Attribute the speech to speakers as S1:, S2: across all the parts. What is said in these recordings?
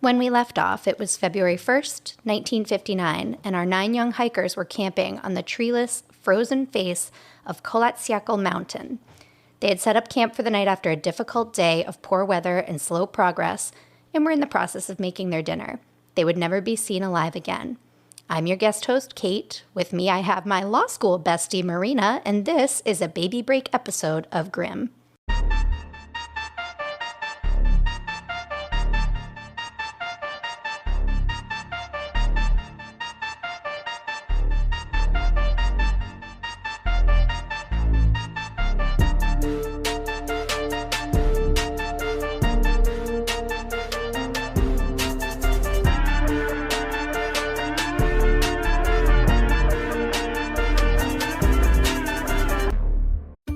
S1: When we left off, it was February 1st, 1959, and our 9 young hikers were camping on the treeless, frozen face of Holatchal Mountain. They had set up camp for the night after a difficult day of poor weather and slow progress, and were in the process of making their dinner. They would never be seen alive again. I'm your guest host, Kate. With me, I have my law school bestie, Marina, and this is a baby break episode of GRIMM.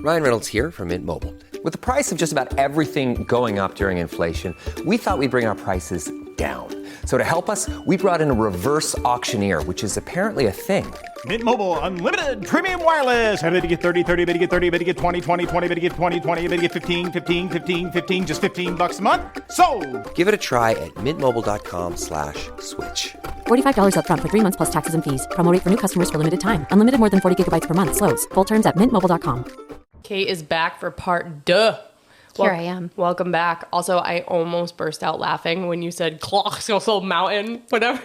S2: Ryan Reynolds here from Mint Mobile. With the price of just about everything going up during inflation, we thought we'd bring our prices down. So to help us, we brought in a reverse auctioneer, which is apparently a thing.
S3: Mint Mobile Unlimited Premium Wireless. How to get 30, 30, how to get 30, how to get 20, 20, 20, how to get 20, 20, how to get 15, 15, 15, 15, just $15 a month? Sold!
S2: Give it a try at mintmobile.com/switch.
S4: $45 up front for 3 months plus taxes and fees. Promo rate for new customers for limited time. Unlimited more than 40 gigabytes per month. Slows full terms at mintmobile.com.
S5: Kate is back for part 2.
S1: Here I am.
S5: Welcome back. Also, I almost burst out laughing when you said Holatchal Mountain, whatever.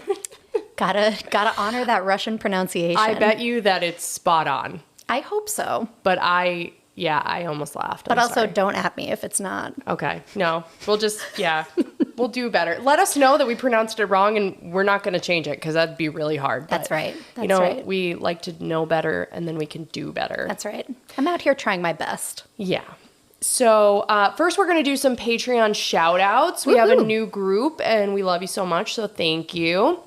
S1: Gotta honor that Russian pronunciation.
S5: I bet you that it's spot on.
S1: I hope so.
S5: But I almost laughed.
S1: But
S5: I'm
S1: also
S5: sorry.
S1: don't at me if it's not.
S5: Okay. No, we'll just, we'll do better. Let us know that we pronounced it wrong and we're not going to change it because that'd be really hard.
S1: That's right. That's
S5: right.
S1: right.
S5: We like to know better and then we can do better.
S1: That's right. I'm out here trying my best.
S5: Yeah. So first we're going to do some Patreon shout outs. We have a new group and we love you so much. So thank you.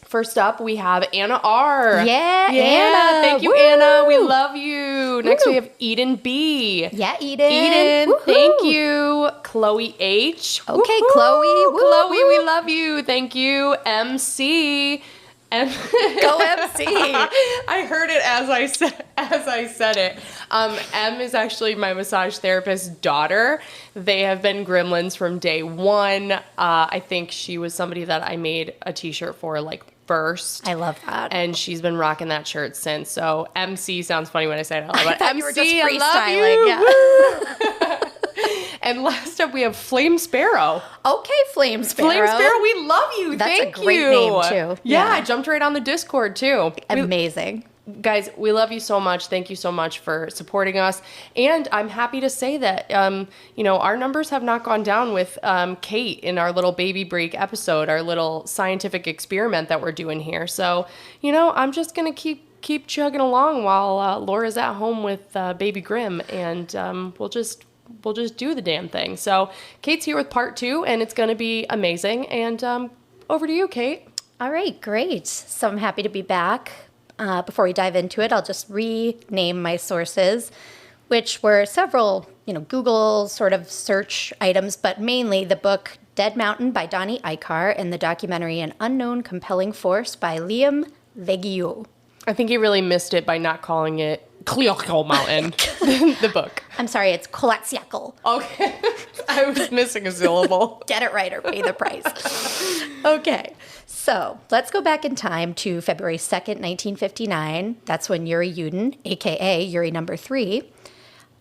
S5: First up, we have Anna R.
S1: Yeah,
S5: Anna. Thank you,
S1: Woo!
S5: Anna. We love you. Next, we have Eden B.
S1: Yeah, Eden.
S5: Eden, thank you. Chloe H.
S1: Okay,
S5: Woo-hoo.
S1: Chloe. Woo.
S5: Chloe, we love you. Thank you. MC.
S1: Go MC.
S5: I heard it as I said it. M is actually my massage therapist's daughter. They have been gremlins from day one. I think she was somebody that I made a t-shirt for first.
S1: I love that.
S5: And she's been rocking that shirt since. So MC sounds funny when I say it out loud.
S1: I thought you were just
S5: MC,
S1: freestyling.
S5: I love you. And last up, we have Flame Sparrow.
S1: Okay, Flame Sparrow.
S5: Flame Sparrow, we love you.
S1: That's
S5: Thank
S1: a great
S5: you.
S1: name, too.
S5: Yeah,
S1: Yeah.
S5: I jumped right on the Discord, too.
S1: Amazing.
S5: Guys, we love you so much. Thank you so much for supporting us. And I'm happy to say that, our numbers have not gone down with Kate in our little baby break episode, our little scientific experiment that we're doing here. So, I'm just going to keep chugging along while Laura's at home with baby Grimm, and we'll just do the damn thing. So Kate's here with part 2, and it's going to be amazing. And over to you, Kate.
S1: All right, great. So I'm happy to be back. Before we dive into it, I'll just rename my sources, which were several, Google sort of search items, but mainly the book Dead Mountain by Donnie Icar and the documentary An Unknown Compelling Force by Liam Veguiou.
S5: I think you really missed it by not calling it Holatchal Mountain, the book.
S1: I'm sorry, it's Holatchal.
S5: Okay. I was missing a syllable.
S1: Get it right or pay the price. Okay, so let's go back in time to February 2nd, 1959. That's when Yuri Yudin, a.k.a. Yuri number 3,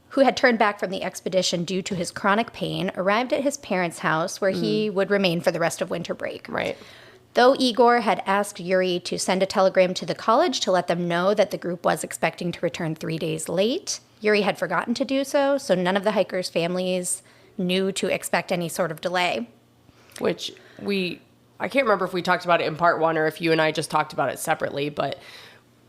S1: who had turned back from the expedition due to his chronic pain, arrived at his parents' house where he would remain for the rest of winter break.
S5: Right.
S1: Though Igor had asked Yuri to send a telegram to the college to let them know that the group was expecting to return 3 days late, Yuri had forgotten to do so, so none of the hikers' families knew to expect any sort of delay.
S5: Which I can't remember if we talked about it in part 1 or if you and I just talked about it separately, but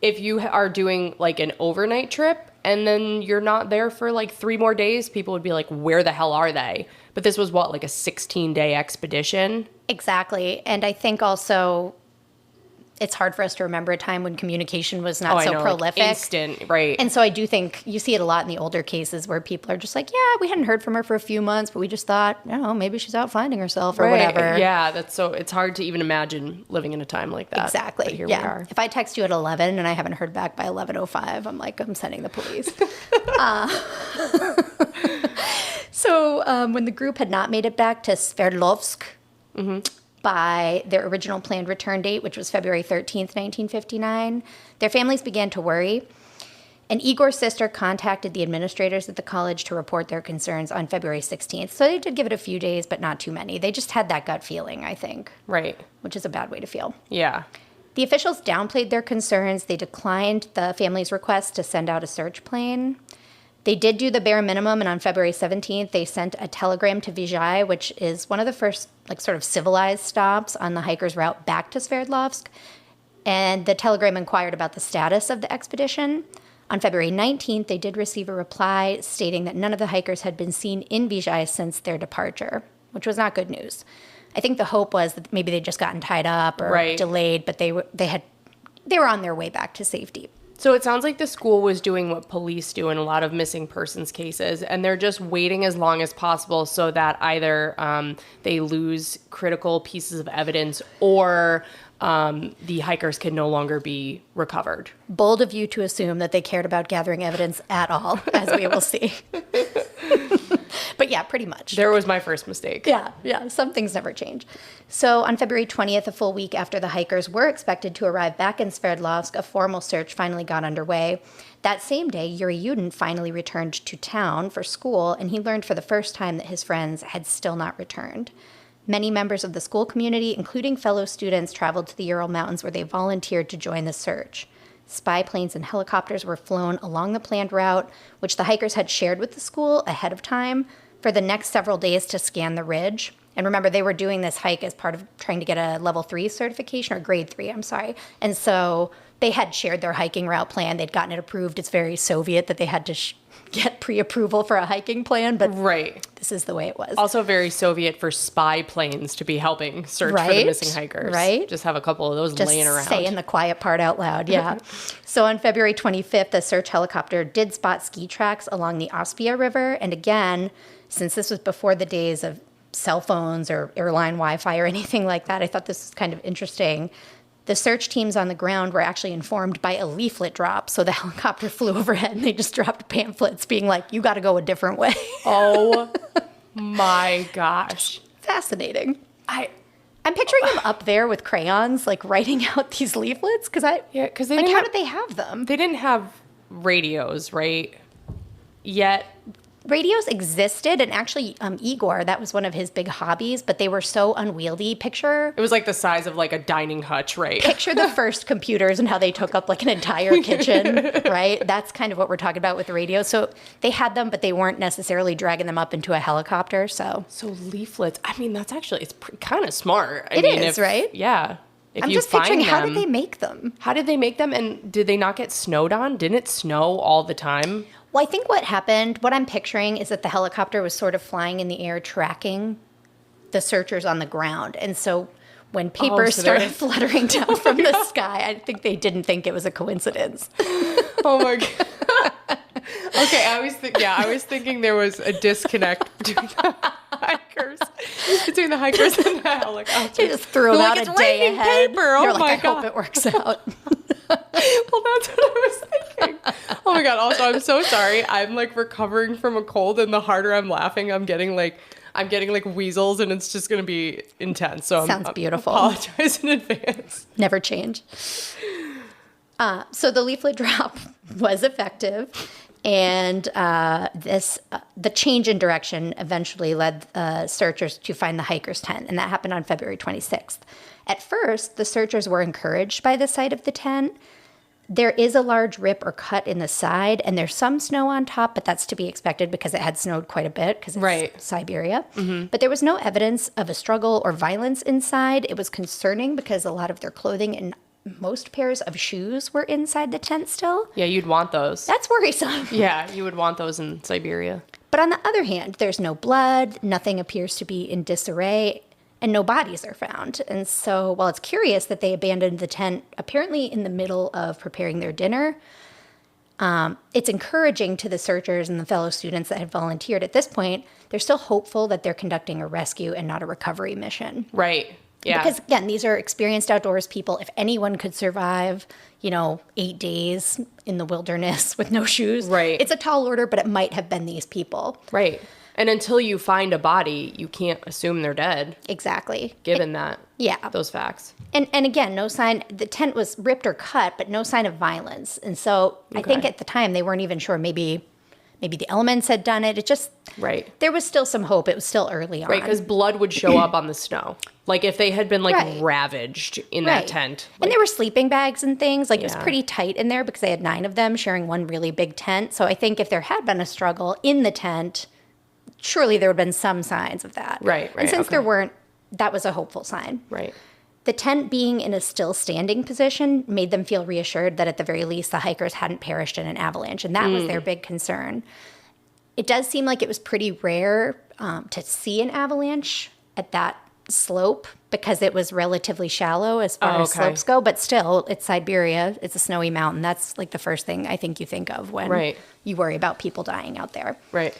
S5: if you are doing an overnight trip and then you're not there for 3 more days, people would be like, where the hell are they? But this was a 16-day expedition?
S1: Exactly. And I think also it's hard for us to remember a time when communication was not so prolific.
S5: Instant, right.
S1: And so I do think you see it a lot in the older cases where people are just like, yeah, we hadn't heard from her for a few months, but we just thought, maybe she's out finding herself or whatever.
S5: Yeah, it's hard to even imagine living in a time like that.
S1: Exactly.
S5: But here we are.
S1: If I text you at 11 and I haven't heard back by 11:05, I'm like, I'm sending the police. So when the group had not made it back to Sverdlovsk, by their original planned return date, which was February 13th, 1959, their families began to worry. And Igor's sister contacted the administrators at the college to report their concerns on February 16th. So they did give it a few days, but not too many. They just had that gut feeling, I think.
S5: Right.
S1: Which is a bad way to feel.
S5: Yeah.
S1: The officials downplayed their concerns. They declined the family's request to send out a search plane. They did do the bare minimum, and on February 17th, they sent a telegram to Vizhai, which is one of the first, sort of civilized stops on the hikers' route back to Sverdlovsk. And the telegram inquired about the status of the expedition. On February 19th, they did receive a reply stating that none of the hikers had been seen in Vizhai since their departure, which was not good news. I think the hope was that maybe they'd just gotten tied up or delayed, but they were on their way back to safety.
S5: So it sounds like the school was doing what police do in a lot of missing persons cases, and they're just waiting as long as possible so that either they lose critical pieces of evidence or the hikers can no longer be recovered.
S1: Bold of you to assume that they cared about gathering evidence at all, as we will see. But yeah, pretty much.
S5: There was my first mistake.
S1: Yeah, some things never change. So on February 20th, a full week after the hikers were expected to arrive back in Sverdlovsk, a formal search finally got underway. That same day, Yuri Yudin finally returned to town for school, and he learned for the first time that his friends had still not returned. Many members of the school community, including fellow students, traveled to the Ural Mountains where they volunteered to join the search. Spy planes and helicopters were flown along the planned route, which the hikers had shared with the school ahead of time, for the next several days to scan the ridge. And remember, they were doing this hike as part of trying to get a level 3 certification, or grade 3, I'm sorry. And so they had shared their hiking route plan. They'd gotten it approved. It's very Soviet that they had to get pre-approval for a hiking plan, but this is the way it was.
S5: Also very Soviet for spy planes to be helping search for the missing hikers.
S1: Right.
S5: Just have a couple of those laying around.
S1: Just saying the quiet part out loud, yeah. So on February 25th, the search helicopter did spot ski tracks along the Ospia River. And again, since this was before the days of cell phones or airline Wi-Fi or anything like that, I thought this was kind of interesting. The search teams on the ground were actually informed by a leaflet drop. So the helicopter flew overhead and they just dropped pamphlets being like, you got to go a different way.
S5: Oh my gosh.
S1: Fascinating. I'm picturing them up there with crayons, writing out these leaflets. How did they have them?
S5: They didn't have radios, right? Yet.
S1: Radios existed, and actually Igor, that was one of his big hobbies, but they were so unwieldy. It
S5: was like the size of a dining hutch, right?
S1: Picture the first computers and how they took up an entire kitchen, right? That's kind of what we're talking about with the radios. So they had them, but they weren't necessarily dragging them up into a helicopter. So
S5: leaflets, that's actually, it's kind of smart.
S1: It is, right?
S5: Yeah.
S1: I'm just picturing, how did they make them?
S5: How did they make them, and did they not get snowed on? Didn't it snow all the time?
S1: Well, I think what happened, what I'm picturing is that the helicopter was sort of flying in the air, tracking the searchers on the ground. And so when papers started fluttering down from the sky, I think they didn't think it was a coincidence.
S5: Oh my God. Okay, I was thinking there was a disconnect between the hikers and the helicopter.
S1: They just threw them out a day ahead.
S5: Paper. Oh my God.
S1: I hope it works out.
S5: Well, that's what I was thinking. Oh my God. Also, I'm so sorry. I'm recovering from a cold, and the harder I'm laughing, I'm getting weasels, and it's just going to be intense. So
S1: Sounds beautiful.
S5: I apologize in advance.
S1: Never change. So the leaflet drop was effective, and the change in direction eventually led searchers to find the hiker's tent, and that happened on February 26th. At first, the searchers were encouraged by the sight of the tent. There is a large rip or cut in the side, and there's some snow on top, but that's to be expected because it had snowed quite a bit because it's Siberia. Mm-hmm. But there was no evidence of a struggle or violence inside. It was concerning because a lot of their clothing and most pairs of shoes were inside the tent still.
S5: Yeah, you'd want those.
S1: That's worrisome.
S5: Yeah, you would want those in Siberia.
S1: But on the other hand, there's no blood, nothing appears to be in disarray, and no bodies are found. And so while it's curious that they abandoned the tent apparently in the middle of preparing their dinner, it's encouraging to the searchers and the fellow students that had volunteered at this point. They're still hopeful that they're conducting a rescue and not a recovery mission.
S5: Right. Yeah.
S1: Because, again, these are experienced outdoors people. If anyone could survive, 8 days in the wilderness with no shoes,
S5: right.
S1: It's a tall order, but it might have been these people.
S5: Right. And until you find a body, you can't assume they're dead.
S1: Exactly.
S5: Given that.
S1: Yeah.
S5: Those facts.
S1: And again, no sign, the tent was ripped or cut, but no sign of violence. And so I think at the time they weren't even sure maybe the elements had done it. It just,
S5: right.
S1: There was still some hope. It was still early on.
S5: Right, because blood would show up on the snow. Like if they had been ravaged in that tent.
S1: And there were sleeping bags and things. Like it was pretty tight in there because they had 9 of them sharing one really big tent. So I think if there had been a struggle in the tent, surely there would have been some signs of that.
S5: Right.
S1: And since there weren't, that was a hopeful sign.
S5: Right.
S1: The tent being in a still standing position made them feel reassured that at the very least the hikers hadn't perished in an avalanche, and that was their big concern. It does seem like it was pretty rare to see an avalanche at that slope because it was relatively shallow as far as slopes go, but still, it's Siberia, it's a snowy mountain. That's like the first thing I think you think of when you worry about people dying out there.
S5: Right.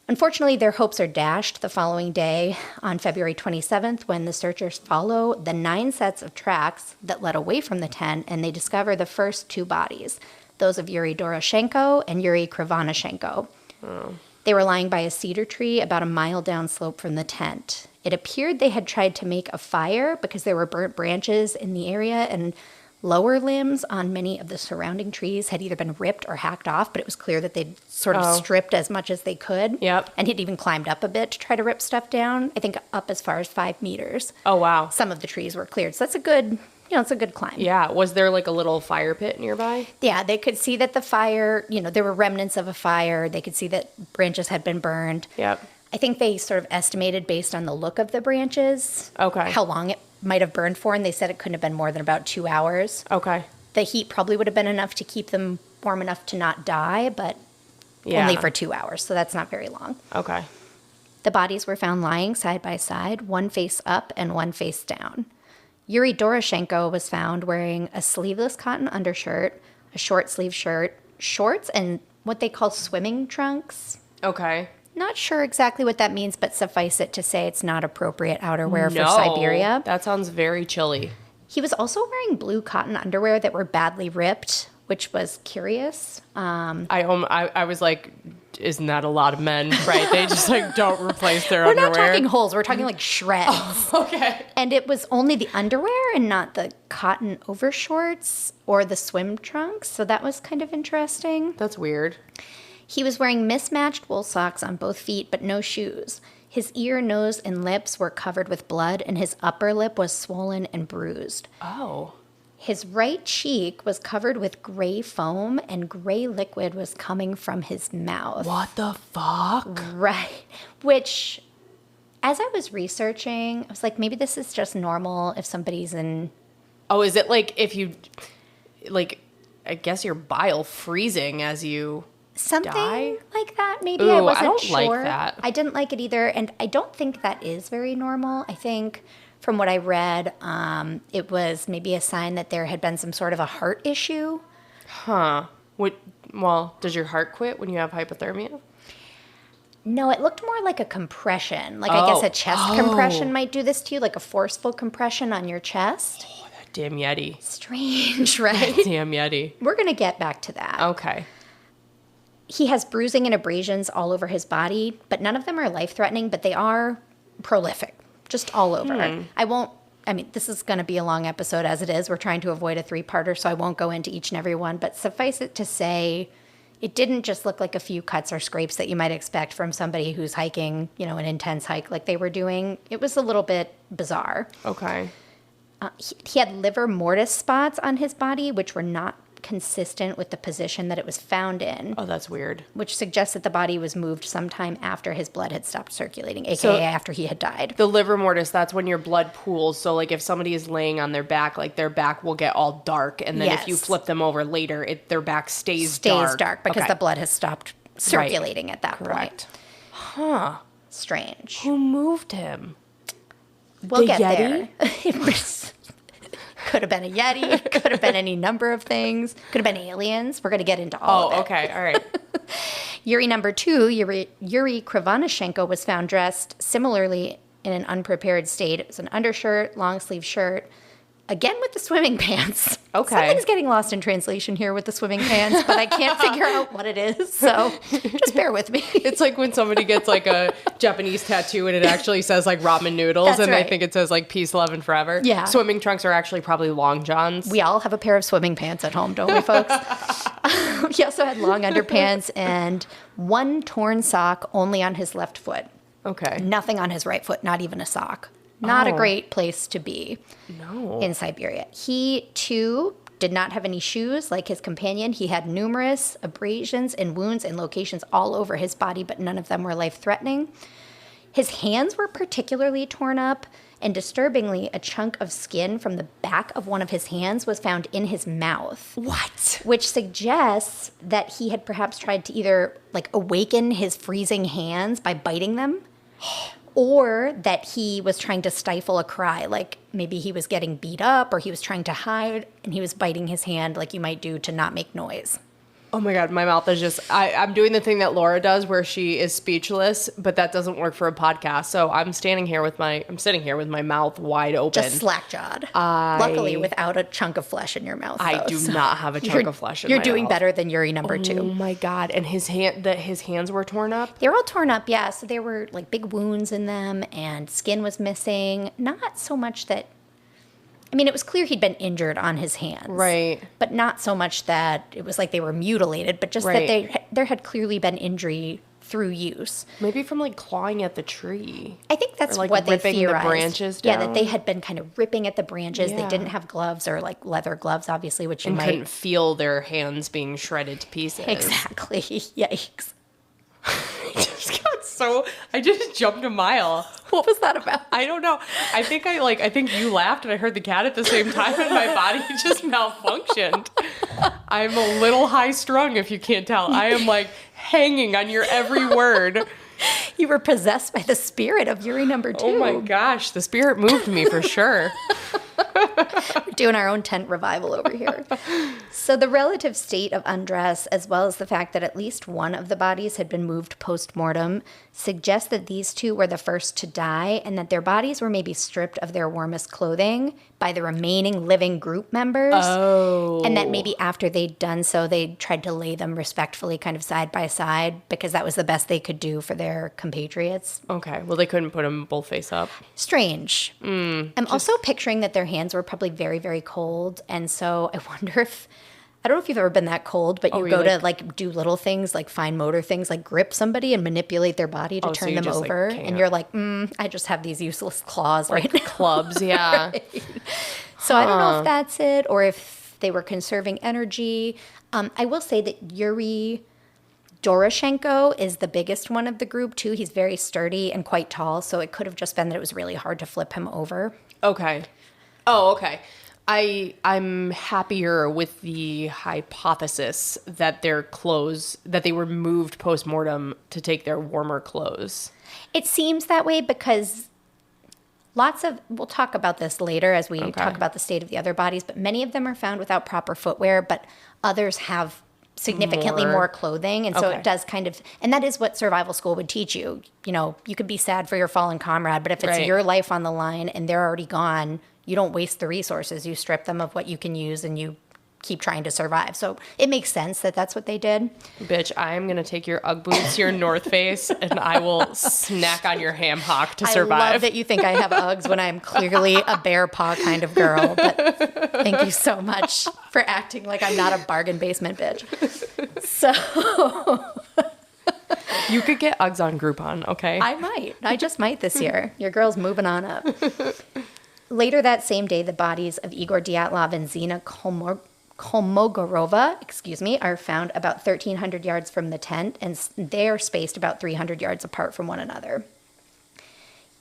S1: Unfortunately, their hopes are dashed the following day on February 27th when the searchers follow the 9 sets of tracks that led away from the tent and they discover the first 2 bodies, those of Yuri Doroshenko and Yuri Krivonishenko. They were lying by a cedar tree about a mile downslope from the tent. It appeared they had tried to make a fire because there were burnt branches in the area and lower limbs on many of the surrounding trees had either been ripped or hacked off, but it was clear that they'd sort of stripped as much as they could.
S5: Yep.
S1: And he'd even climbed up a bit to try to rip stuff down, I think up as far as 5 meters.
S5: Oh, wow.
S1: Some of the trees were cleared. So that's a good, it's a good climb.
S5: Yeah. Was there like a little fire pit nearby?
S1: Yeah, they could see that the fire, there were remnants of a fire. They could see that branches had been burned.
S5: Yep.
S1: I think they sort of estimated based on the look of the branches how long it might have burned for, and they said it couldn't have been more than about 2 hours.
S5: Okay.
S1: The heat probably would have been enough to keep them warm enough to not die, but only for 2 hours, so that's not very long.
S5: Okay.
S1: The bodies were found lying side by side, one face up and one face down. Yuri Doroshenko was found wearing a sleeveless cotton undershirt, a short sleeve shirt, shorts, and what they call swimming trunks.
S5: Okay.
S1: Not sure exactly what that means, but suffice it to say it's not appropriate outerwear for Siberia.
S5: That sounds very chilly.
S1: He was also wearing blue cotton underwear that were badly ripped, which was curious.
S5: I was like, isn't that a lot of men, right? They just like don't replace their
S1: We're
S5: underwear.
S1: not talking holes. We're talking like shreds.
S5: Oh, okay.
S1: And it was only the underwear and not the cotton overshorts or the swim trunks. So that was kind of interesting.
S5: That's weird.
S1: He was wearing mismatched wool socks on both feet, but no shoes. His ear, nose, and lips were covered with blood, and his upper lip was swollen and bruised.
S5: Oh.
S1: His right cheek was covered with gray foam, and gray liquid was coming from his mouth.
S5: What the fuck?
S1: Right. Which, as I was researching, I was like, maybe this is just normal if somebody's in...
S5: Oh, is it like if you... Like, I guess your bile freezing as you...
S1: Something
S5: die?
S1: like that, maybe.
S5: Ooh,
S1: I wasn't
S5: I don't
S1: sure.
S5: like that.
S1: I didn't like it either, and I don't think that is very normal. I think, from what I read, it was maybe a sign that there had been some sort of a heart issue.
S5: Huh. Well, does your heart quit when you have hypothermia?
S1: No, it looked more like a compression. Like, I guess a chest compression might do this to you, like a forceful compression on your chest.
S5: Oh, that damn Yeti.
S1: Strange, right?
S5: Damn Yeti.
S1: We're going to get back to that.
S5: Okay.
S1: He has bruising and abrasions all over his body, but none of them are life-threatening, but they are prolific, just all over. This is going to be a long episode as it is. We're trying to avoid a 3-parter, so I won't go into each and every one, but suffice it to say, it didn't just look like a few cuts or scrapes that you might expect from somebody who's hiking, an intense hike like they were doing. It was a little bit bizarre.
S5: Okay.
S1: He had livor mortis spots on his body, which were not consistent with the position that it was found in.
S5: Oh, that's weird.
S1: Which suggests that the body was moved sometime after his blood had stopped circulating, aka after he had died.
S5: The livor mortis, that's when your blood pools. So, like, if somebody is laying on their back, like, their back will get all dark. And then if you flip them over later, their back stays dark.
S1: Stays dark because the blood has stopped circulating at that
S5: Correct.
S1: point.
S5: Huh.
S1: Strange.
S5: Who moved him?
S1: We'll get
S5: Yeti?
S1: there. It was... Could have been a Yeti. Could have been any number of things. Could have been aliens. We're going to get into all of it.
S5: Oh, okay. All right.
S1: Yuri number 2, Yuri Krivonishenko, was found dressed similarly in an unprepared state. It was an undershirt, long sleeve shirt, Again with the swimming pants.
S5: Okay.
S1: Something's getting lost in translation here with the swimming pants, but I can't figure out what it is. So just bear with me.
S5: It's like when somebody gets like a Japanese tattoo and it actually says like ramen noodles.
S1: That's
S5: and
S1: right.
S5: they think it says like peace, love, and forever.
S1: Yeah.
S5: Swimming trunks are actually probably long johns.
S1: We all have a pair of swimming pants at home, don't we, folks? He also had long underpants and one torn sock only on his left foot.
S5: Okay.
S1: Nothing on his right foot, not even a sock. Not a great place to be in Siberia. He, too, did not have any shoes like his companion. He had numerous abrasions and wounds in locations all over his body, but none of them were life-threatening. His hands were particularly torn up, and disturbingly, a chunk of skin from the back of one of his hands was found in his mouth.
S5: What?
S1: Which suggests that he had perhaps tried to either like awaken his freezing hands by biting them, or that he was trying to stifle a cry, like maybe he was getting beat up or he was trying to hide and he was biting his hand like you might do to not make noise.
S5: Oh my God, my mouth is just, I'm doing the thing that Laura does where she is speechless, but that doesn't work for a podcast. So I'm sitting here with my mouth wide open.
S1: Just slack-jawed. Luckily, without a chunk of flesh in your mouth.
S5: I do not have a chunk of flesh in my
S1: You're
S5: mouth.
S1: doing better than Yuri number 2.
S5: Oh my God. And his hands were torn up?
S1: They were all torn up, yeah. So there were like big wounds in them and skin was missing. Not so much that, I mean, it was clear he'd been injured on his hands.
S5: Right.
S1: But not so much that it was like they were mutilated, but just that there had clearly been injury through use.
S5: Maybe from like clawing at the tree.
S1: I think that's
S5: like
S1: what they
S5: ripping the
S1: theorized.
S5: branches
S1: Yeah,
S5: down?
S1: that they had been kind of ripping at the branches.
S5: Yeah.
S1: They didn't have gloves or like leather gloves, obviously, which you
S5: And
S1: might...
S5: couldn't feel their hands being shredded to pieces.
S1: Exactly. Yikes.
S5: I just jumped a mile.
S1: What was that about?
S5: I don't know. I think you laughed and I heard the cat at the same time and my body just malfunctioned. I'm a little high strung if you can't tell. I am like hanging on your every word.
S1: You were possessed by the spirit of Yuri number 2.
S5: Oh my gosh, the spirit moved me for sure.
S1: We're doing our own tent revival over here. So the relative state of undress, as well as the fact that at least one of the bodies had been moved post-mortem, suggests that these two were the first to die and that their bodies were maybe stripped of their warmest clothing by the remaining living group members.
S5: Oh.
S1: And that maybe after they'd done so, they tried to lay them respectfully kind of side by side because that was the best they could do for their compatriots.
S5: Okay, well they couldn't put them both face up.
S1: Strange. I'm also picturing that their hands were probably very, very cold. And so I wonder if, I don't know if you've ever been that cold, but you go to like do little things, like fine motor things, like grip somebody and manipulate their body to turn
S5: you
S1: them
S5: just, like,
S1: over.
S5: can't.
S1: And you're like, I just have these useless claws right now.
S5: Clubs, yeah.
S1: So I don't know if that's it or if they were conserving energy. I will say that Yuri Doroshenko is the biggest one of the group, too. He's very sturdy and quite tall, so it could have just been that it was really hard to flip him over.
S5: Okay. Oh, okay. I'm happier with the hypothesis that their clothes, that they were moved post-mortem to take their warmer clothes.
S1: It seems that way because we'll talk about this later as we talk about the state of the other bodies, but many of them are found without proper footwear, but others have significantly more clothing. And so it does kind of, and that is what survival school would teach you. You know, you could be sad for your fallen comrade, but if it's your life on the line and they're already gone, you don't waste the resources. You strip them of what you can use and you keep trying to survive. So it makes sense that that's what they did.
S5: Bitch, I am going to take your Ugg boots, your North Face, and I will snack on your ham hock to survive.
S1: I love that you think I have Uggs when I'm clearly a bear paw kind of girl. But thank you so much for acting like I'm not a bargain basement bitch. So
S5: you could get Uggs on Groupon, okay?
S1: I might. I just might this year. Your girl's moving on up. Later that same day, the bodies of Igor Dyatlov and Zina Kolmogorova, are found about 1,300 yards from the tent, and they are spaced about 300 yards apart from one another.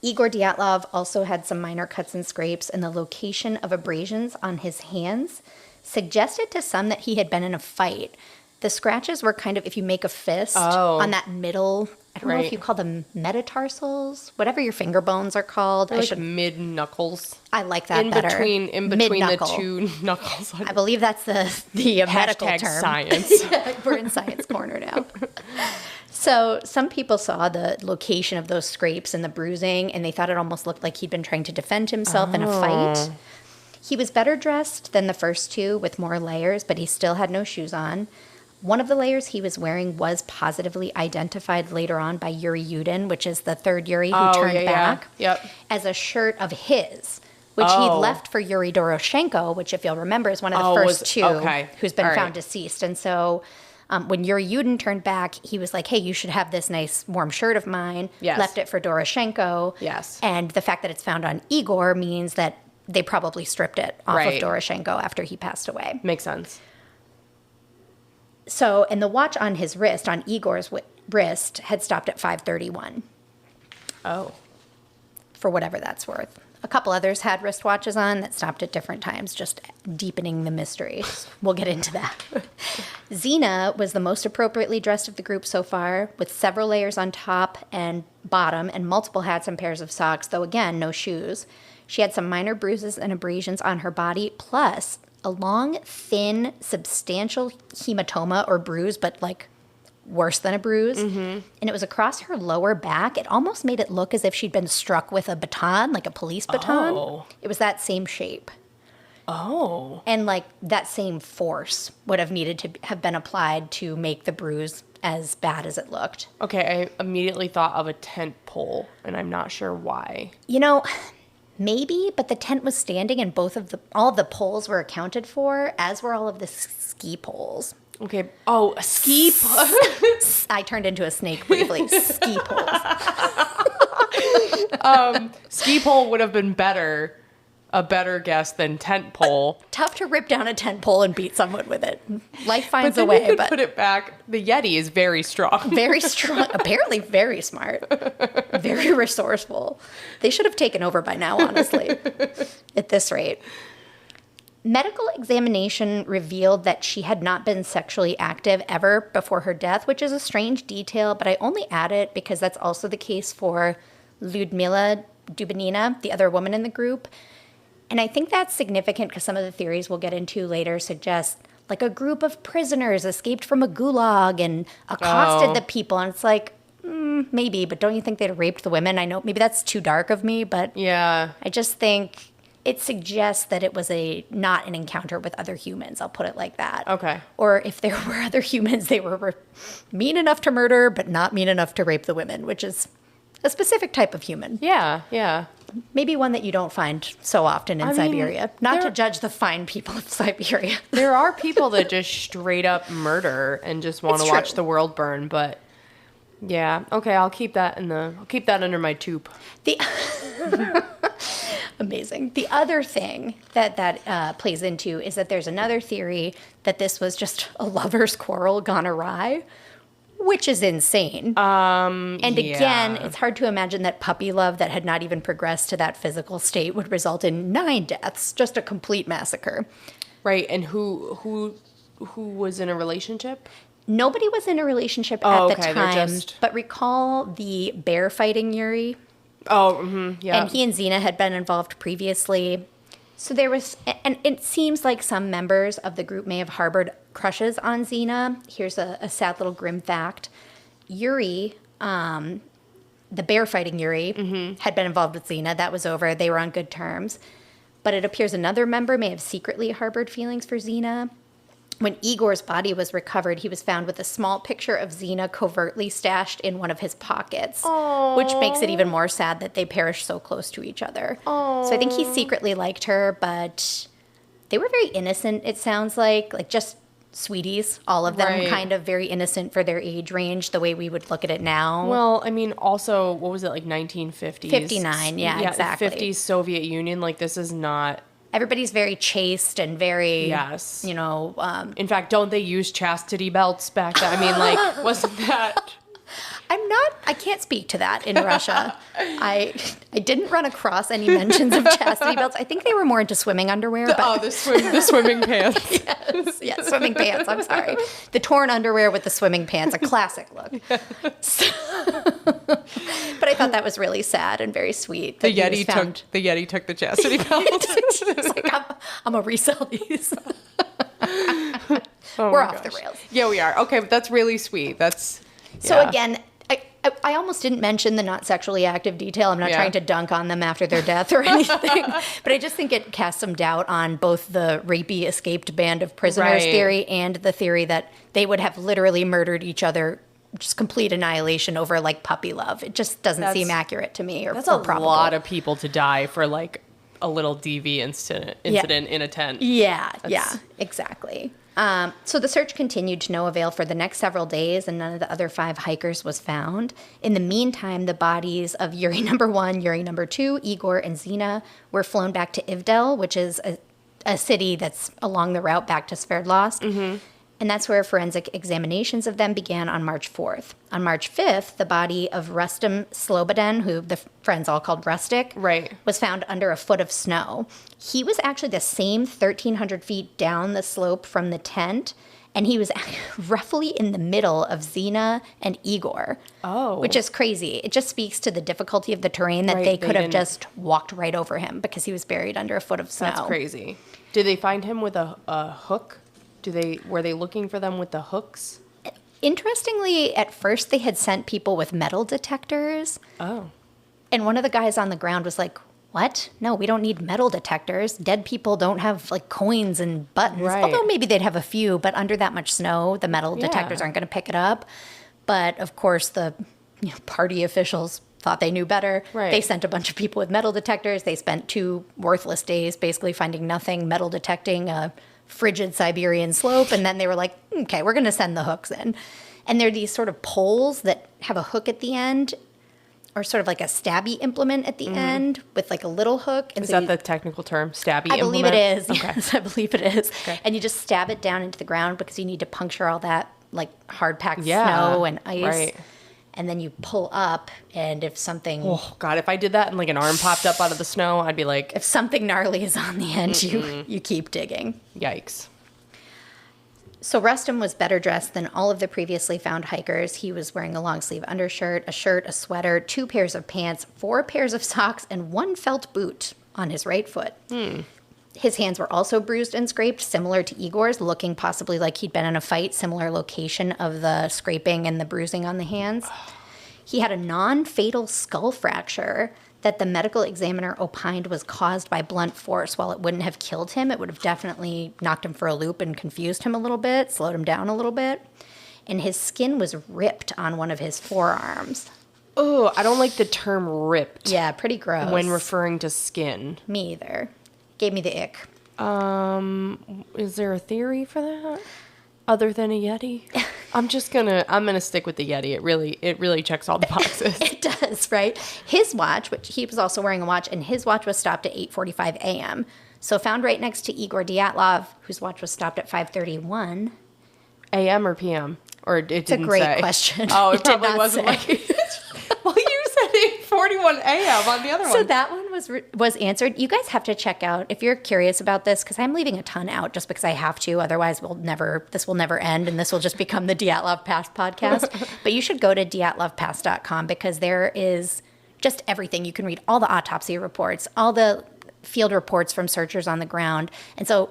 S1: Igor Dyatlov also had some minor cuts and scrapes, and the location of abrasions on his hands suggested to some that he had been in a fight. The scratches were kind of, if you make a fist on that middle, I don't know if you call them metatarsals, whatever your finger bones are called.
S5: Like mid-knuckles.
S1: I like that better.
S5: In between the two knuckles.
S1: I believe that's the medical term.
S5: Science.
S1: We're in science corner now. So some people saw the location of those scrapes and the bruising, and they thought it almost looked like he'd been trying to defend himself in a fight. He was better dressed than the first two with more layers, but he still had no shoes on. One of the layers he was wearing was positively identified later on by Yuri Yudin, which is the third Yuri who turned back, as a shirt of his, which he'd left for Yuri Doroshenko, which, if you'll remember, is one of the first two who's been found deceased. And so when Yuri Yudin turned back, he was like, hey, you should have this nice warm shirt of mine. Left it for Doroshenko. And the fact that it's found on Igor means that they probably stripped it off of Doroshenko after he passed away.
S5: Makes sense.
S1: So, and the watch on his wrist, on Igor's wrist, had stopped at 5:31.
S5: Oh. For
S1: whatever that's worth. A couple others had wristwatches on that stopped at different times, just deepening the mystery. We'll get into that. Zena was the most appropriately dressed of the group so far, with several layers on top and bottom and multiple hats and pairs of socks, though again, no shoes. She had some minor bruises and abrasions on her body, plus a long, thin, substantial hematoma or bruise, but like worse than a bruise. And it was across her lower back. It almost made it look as if she'd been struck with a baton, like a police baton. It was that same shape. And like that same force would have needed to have been applied to make the bruise as bad as it looked.
S5: Okay, I immediately thought of a tent pole, and I'm not sure why.
S1: You know, maybe, but the tent was standing and all of the poles were accounted for, as were all of the ski poles.
S5: Okay. Oh, a ski pole.
S1: I turned into a snake briefly. Ski poles.
S5: Ski pole would have been a better guess than tent pole.
S1: Tough to rip down a tent pole and beat someone with it. Life finds
S5: a
S1: way.
S5: You could put it back. The Yeti is very strong.
S1: Very strong. Apparently very smart. Very resourceful. They should have taken over by now, honestly, at this rate. Medical examination revealed that she had not been sexually active ever before her death, which is a strange detail, but I only add it because that's also the case for Lyudmila Dubinina, the other woman in the group. And I think that's significant because some of the theories we'll get into later suggest like a group of prisoners escaped from a gulag and accosted the people. And it's like, maybe, but don't you think they'd have raped the women? I know maybe that's too dark of me, but
S5: yeah,
S1: I just think it suggests that it was not an encounter with other humans. I'll put it like that.
S5: Okay.
S1: Or if there were other humans, they were mean enough to murder, but not mean enough to rape the women, which is a specific type of human.
S5: Yeah, yeah.
S1: Maybe one that you don't find so often in Siberia. Not to judge the fine people of Siberia.
S5: There are people that just straight up murder and just want to watch the world burn, but yeah. Okay, I'll keep that under my tube.
S1: Amazing. The other thing that plays into is that there's another theory that this was just a lover's quarrel gone awry, which is insane. Again, it's hard to imagine that puppy love that had not even progressed to that physical state would result in 9 deaths, just a complete massacre.
S5: Right, and who was in a relationship?
S1: Nobody was in a relationship at the time, but recall the bear fighting Yuri?
S5: Yeah.
S1: And he and Zena had been involved previously. So there was, and it seems like some members of the group may have harbored crushes on Zena. Here's a sad little grim fact. Yuri, the bear fighting Yuri, had been involved with Zena. That was over. They were on good terms. But it appears another member may have secretly harbored feelings for Zena. When Igor's body was recovered, he was found with a small picture of Zena covertly stashed in one of his pockets, which makes it even more sad that they perished so close to each other. So I think he secretly liked her, but they were very innocent, it sounds like just sweeties, all of them kind of very innocent for their age range, the way we would look at it now.
S5: Well, I mean, also, what was it, like 1950s?
S1: 59, yeah, exactly.
S5: 50s Soviet Union, like this is not...
S1: Everybody's very chaste and very,
S5: in fact, don't they use chastity belts back then? I mean, like, wasn't that...
S1: I can't speak to that in Russia. I didn't run across any mentions of chastity belts. I think they were more into swimming underwear.
S5: The swimming pants.
S1: Yes, swimming pants. I'm sorry. The torn underwear with the swimming pants, a classic look. So, but I thought that was really sad and very sweet.
S5: The Yeti took the chastity belts.
S1: It's like, I'm going to resell these. We're off the rails.
S5: Yeah, we are. Okay, but that's really sweet. So
S1: again, I almost didn't mention the not sexually active detail. I'm not trying to dunk on them after their death or anything, but I just think it casts some doubt on both the rapey escaped band of prisoners theory and the theory that they would have literally murdered each other, just complete annihilation over like puppy love. It just doesn't seem accurate to me or
S5: That's
S1: or
S5: a
S1: probable.
S5: lot of people to die for like a little DV incident in a tent.
S1: Yeah, exactly. So the search continued to no avail for the next several days, and none of the other 5 hikers was found. In the meantime, the bodies of Yuri number 1, Yuri number 2, Igor, and Zina were flown back to Ivdel, which is a city that's along the route back to Sverdlovsk. Mm-hmm. And that's where forensic examinations of them began on March 4th. On March 5th, the body of Rustem Slobodan, who the friends all called Rustic, was found under a foot of snow. He was actually the same 1,300 feet down the slope from the tent, and he was roughly in the middle of Zina and Igor. Oh. Which is crazy. It just speaks to the difficulty of the terrain that they could have just walked right over him because he was buried under a foot of snow.
S5: That's crazy. Did they find him with a hook? Were they looking for them with the hooks?
S1: Interestingly, at first they had sent people with metal detectors.
S5: Oh.
S1: And one of the guys on the ground was like, what? No, we don't need metal detectors. Dead people don't have like coins and buttons.
S5: Right.
S1: Although maybe they'd have a few, but under that much snow, the metal detectors aren't going to pick it up. But of course, the party officials thought they knew better.
S5: Right.
S1: They sent a bunch of people with metal detectors. They spent 2 worthless days basically finding nothing, metal detecting a frigid Siberian slope, and then they were like, okay, we're going to send the hooks in. And they're these sort of poles that have a hook at the end, or sort of like a stabby implement at the end with like a little hook. And
S5: is that the technical term, stabby implement?
S1: I believe it is.
S5: Okay.
S1: Yes, I believe it is.
S5: Okay.
S1: And you just stab it down into the ground because you need to puncture all that like hard-packed snow and ice.
S5: Right.
S1: And then you pull up, and if something...
S5: Oh, God, if I did that and like an arm popped up out of the snow, I'd be like...
S1: If something gnarly is on the end, you keep digging.
S5: Yikes.
S1: So Rustem was better dressed than all of the previously found hikers. He was wearing a long-sleeve undershirt, a shirt, a sweater, 2 pairs of pants, 4 pairs of socks, and 1 felt boot on his right foot. His hands were also bruised and scraped, similar to Igor's, looking possibly like he'd been in a fight, similar location of the scraping and the bruising on the hands. He had a non-fatal skull fracture that the medical examiner opined was caused by blunt force. While it wouldn't have killed him, it would have definitely knocked him for a loop and confused him a little bit, slowed him down a little bit. And his skin was ripped on one of his forearms.
S5: Oh, I don't like the term ripped.
S1: Yeah, pretty gross.
S5: When referring to skin.
S1: Me either. Gave me the ick.
S5: Is there a theory for that? Other than a Yeti? I'm gonna stick with the Yeti. It really checks all the boxes.
S1: It does, right? His watch, which he was also wearing a watch, and his watch was stopped at 8:45 a.m. So found right next to Igor Dyatlov, whose watch was stopped at 5:31.
S5: A.m. or P.m.? Or it didn't say?
S1: It's a great question.
S5: Oh, it probably wasn't like... Well, you said 8:41 a.m. on the other one.
S1: So that one was answered. You guys have to check out, if you're curious about this, because I'm leaving a ton out just because I have to. Otherwise, this will never end, and this will just become the Dyatlov Pass podcast. But you should go to dyatlovpass.com because there is just everything. You can read all the autopsy reports, all the field reports from searchers on the ground. And so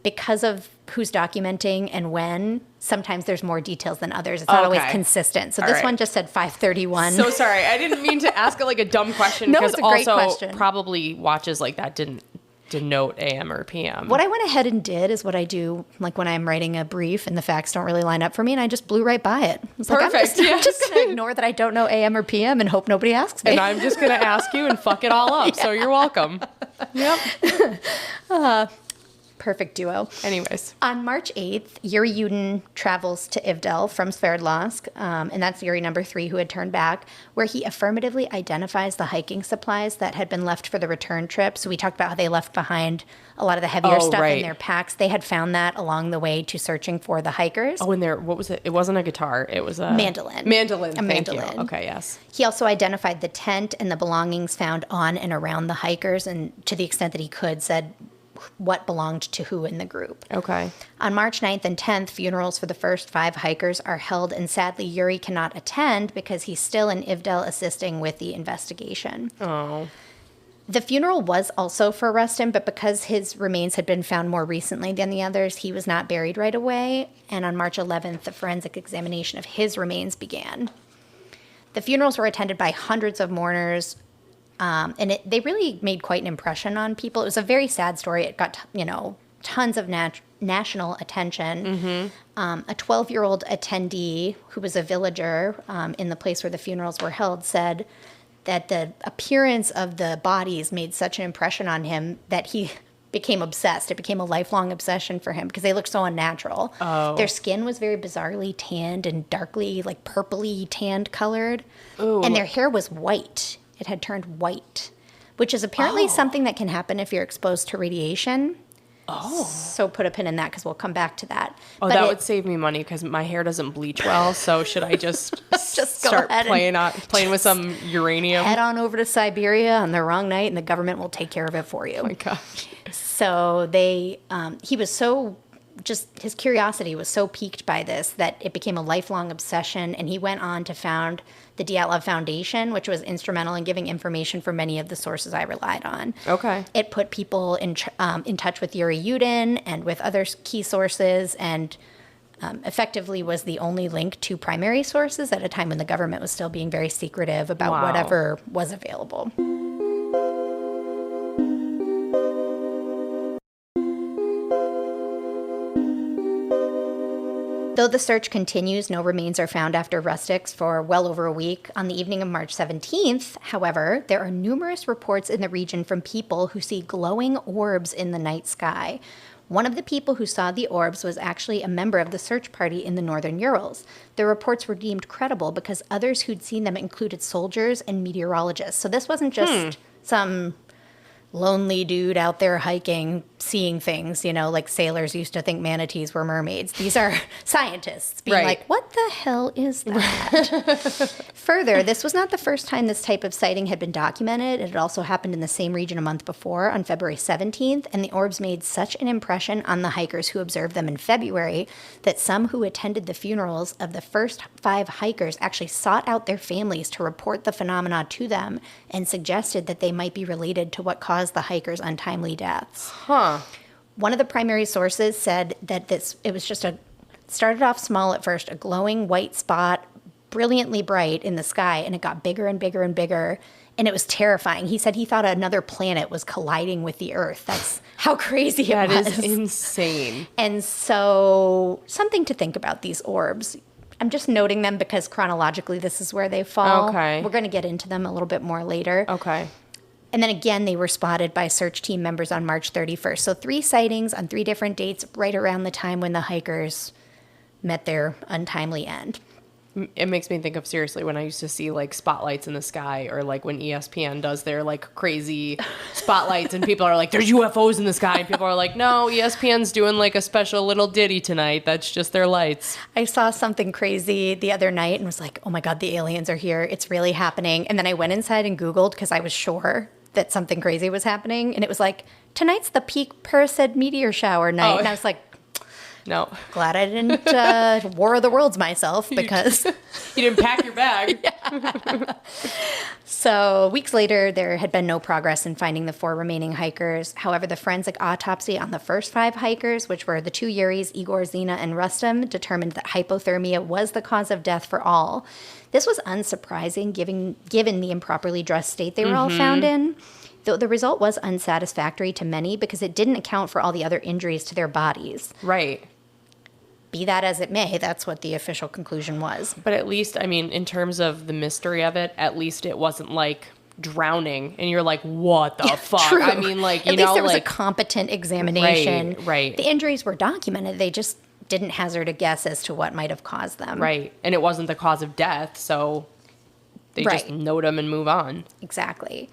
S1: because of who's documenting and when, sometimes there's more details than others. It's not always consistent. So this one just said 5:31.
S5: So sorry. I didn't mean to ask it like a dumb question.
S1: No,
S5: because
S1: it's a great
S5: also
S1: question.
S5: Probably watches like that didn't denote AM or PM.
S1: What I went ahead and did is what I do like when I'm writing a brief and the facts don't really line up for me, and I just blew right by it. I was like,
S5: Perfect.
S1: I'm just going to ignore that I don't know AM or PM and hope nobody asks me.
S5: And I'm just going to ask you and fuck it all up. So you're welcome. Yep.
S1: Perfect duo.
S5: Anyways.
S1: On March 8th, Yuri Yudin travels to Ivdel from Sverdlovsk, and that's Yuri number 3 who had turned back, where he affirmatively identifies the hiking supplies that had been left for the return trip. So we talked about how they left behind a lot of the heavier stuff in their packs. They had found that along the way to searching for the hikers.
S5: Oh, and what was it? It wasn't a guitar. It was a...
S1: Mandolin.
S5: Mandolin.
S1: A
S5: Thank
S1: mandolin.
S5: you. Okay, yes.
S1: He also identified the tent and the belongings found on and around the hikers, and to the extent that he could, said what belonged to who in the group.
S5: Okay.
S1: On March 9th and 10th, funerals for the first 5 hikers are held, and sadly, Yuri cannot attend because he's still in Ivdel assisting with the investigation.
S5: Oh.
S1: The funeral was also for Rustem, but because his remains had been found more recently than the others, he was not buried right away, and on March 11th, the forensic examination of his remains began. The funerals were attended by hundreds of mourners, and they really made quite an impression on people. It was a very sad story. It got, tons of national attention. A 12-year-old attendee who was a villager in the place where the funerals were held said that the appearance of the bodies made such an impression on him that he became obsessed. It became a lifelong obsession for him because they looked so unnatural. Oh. Their skin was very bizarrely tanned and darkly, like purpley tanned colored. Ooh. And their hair was white. It had turned white, which is apparently something that can happen if you're exposed to radiation. Oh. So put a pin in that because we'll come back to that.
S5: Oh, but that would save me money because my hair doesn't bleach well. So should I just start playing with some uranium?
S1: Head on over to Siberia on the wrong night and the government will take care of it for you.
S5: Oh my gosh.
S1: So he was so, just his curiosity was so piqued by this that it became a lifelong obsession, and he went on to found the Dyatlov Foundation, which was instrumental in giving information for many of the sources I relied on.
S5: Okay.
S1: It put people in touch with Yuri Yudin and with other key sources, and effectively was the only link to primary sources at a time when the government was still being very secretive about whatever was available. Though the search continues, no remains are found after rustics for well over a week. On the evening of March 17th, however, there are numerous reports in the region from people who see glowing orbs in the night sky. One of the people who saw the orbs was actually a member of the search party in the northern Urals. The reports were deemed credible because others who'd seen them included soldiers and meteorologists. So this wasn't just some lonely dude out there hiking, seeing things, like sailors used to think manatees were mermaids. These are scientists being like, what the hell is that? Further, this was not the first time this type of sighting had been documented. It had also happened in the same region a month before, on February 17th, and the orbs made such an impression on the hikers who observed them in February that some who attended the funerals of the first 5 hikers actually sought out their families to report the phenomena to them and suggested that they might be related to what caused the hikers' untimely deaths.
S5: Huh.
S1: One of the primary sources said that it was just started off small at first, a glowing white spot, brilliantly bright in the sky, and it got bigger and bigger and bigger, and it was terrifying. He said he thought another planet was colliding with the Earth. That's how crazy it was.
S5: That is insane.
S1: And so, something to think about, these orbs. I'm just noting them because chronologically this is where they fall.
S5: Okay.
S1: We're going to get into them a little bit more later.
S5: Okay.
S1: And then again, they were spotted by search team members on March 31st. So 3 sightings on 3 different dates right around the time when the hikers met their untimely end.
S5: It makes me think of, seriously, when I used to see spotlights in the sky, or when ESPN does their crazy spotlights and people are like, there's UFOs in the sky. And people are like, no, ESPN's doing a special little ditty tonight. That's just their lights.
S1: I saw something crazy the other night and was like, oh my God, the aliens are here. It's really happening. And then I went inside and Googled because I was sure that something crazy was happening. And it was like, tonight's the peak Perseid meteor shower night.
S5: Oh.
S1: And I was like,
S5: no.
S1: Glad I didn't War of the Worlds myself because...
S5: You didn't pack your bag.
S1: So weeks later, there had been no progress in finding the 4 remaining hikers. However, the forensic autopsy on the first 5 hikers, which were the 2 Yuris, Igor, Zina, and Rustam, determined that hypothermia was the cause of death for all. This was unsurprising given the improperly dressed state they were all found in. Though the result was unsatisfactory to many because it didn't account for all the other injuries to their bodies.
S5: Right.
S1: Be that as it may, that's what the official conclusion was.
S5: But at least, in terms of the mystery of it, at least it wasn't drowning and you're like, what the fuck?
S1: True.
S5: At least
S1: there was a competent examination.
S5: Right.
S1: The injuries were documented. They just didn't hazard a guess as to what might have caused them.
S5: Right. And it wasn't the cause of death, so they just note them and move on.
S1: Exactly.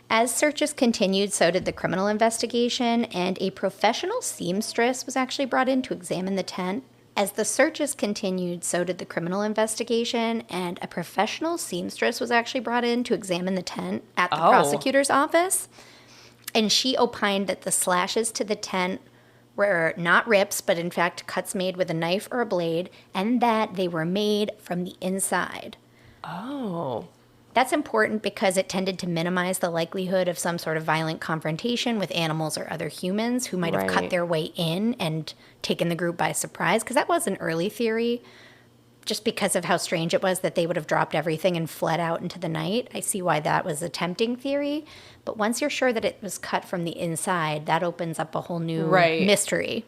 S1: As searches continued, so did the criminal investigation, and a professional seamstress was actually brought in to examine the tent. As the searches continued, so did the criminal investigation, and a professional seamstress was actually brought in to examine the tent at the prosecutor's office. And she opined that the slashes to the tent were not rips, but in fact cuts made with a knife or a blade, and that they were made from the inside.
S5: Oh.
S1: That's important because it tended to minimize the likelihood of some sort of violent confrontation with animals or other humans who might have cut their way in and taken the group by surprise, because that was an early theory. just because of how strange it was that they would have dropped everything and fled out into the night. I see why that was a tempting theory. But once you're sure that it was cut from the inside, that opens up a whole new mystery.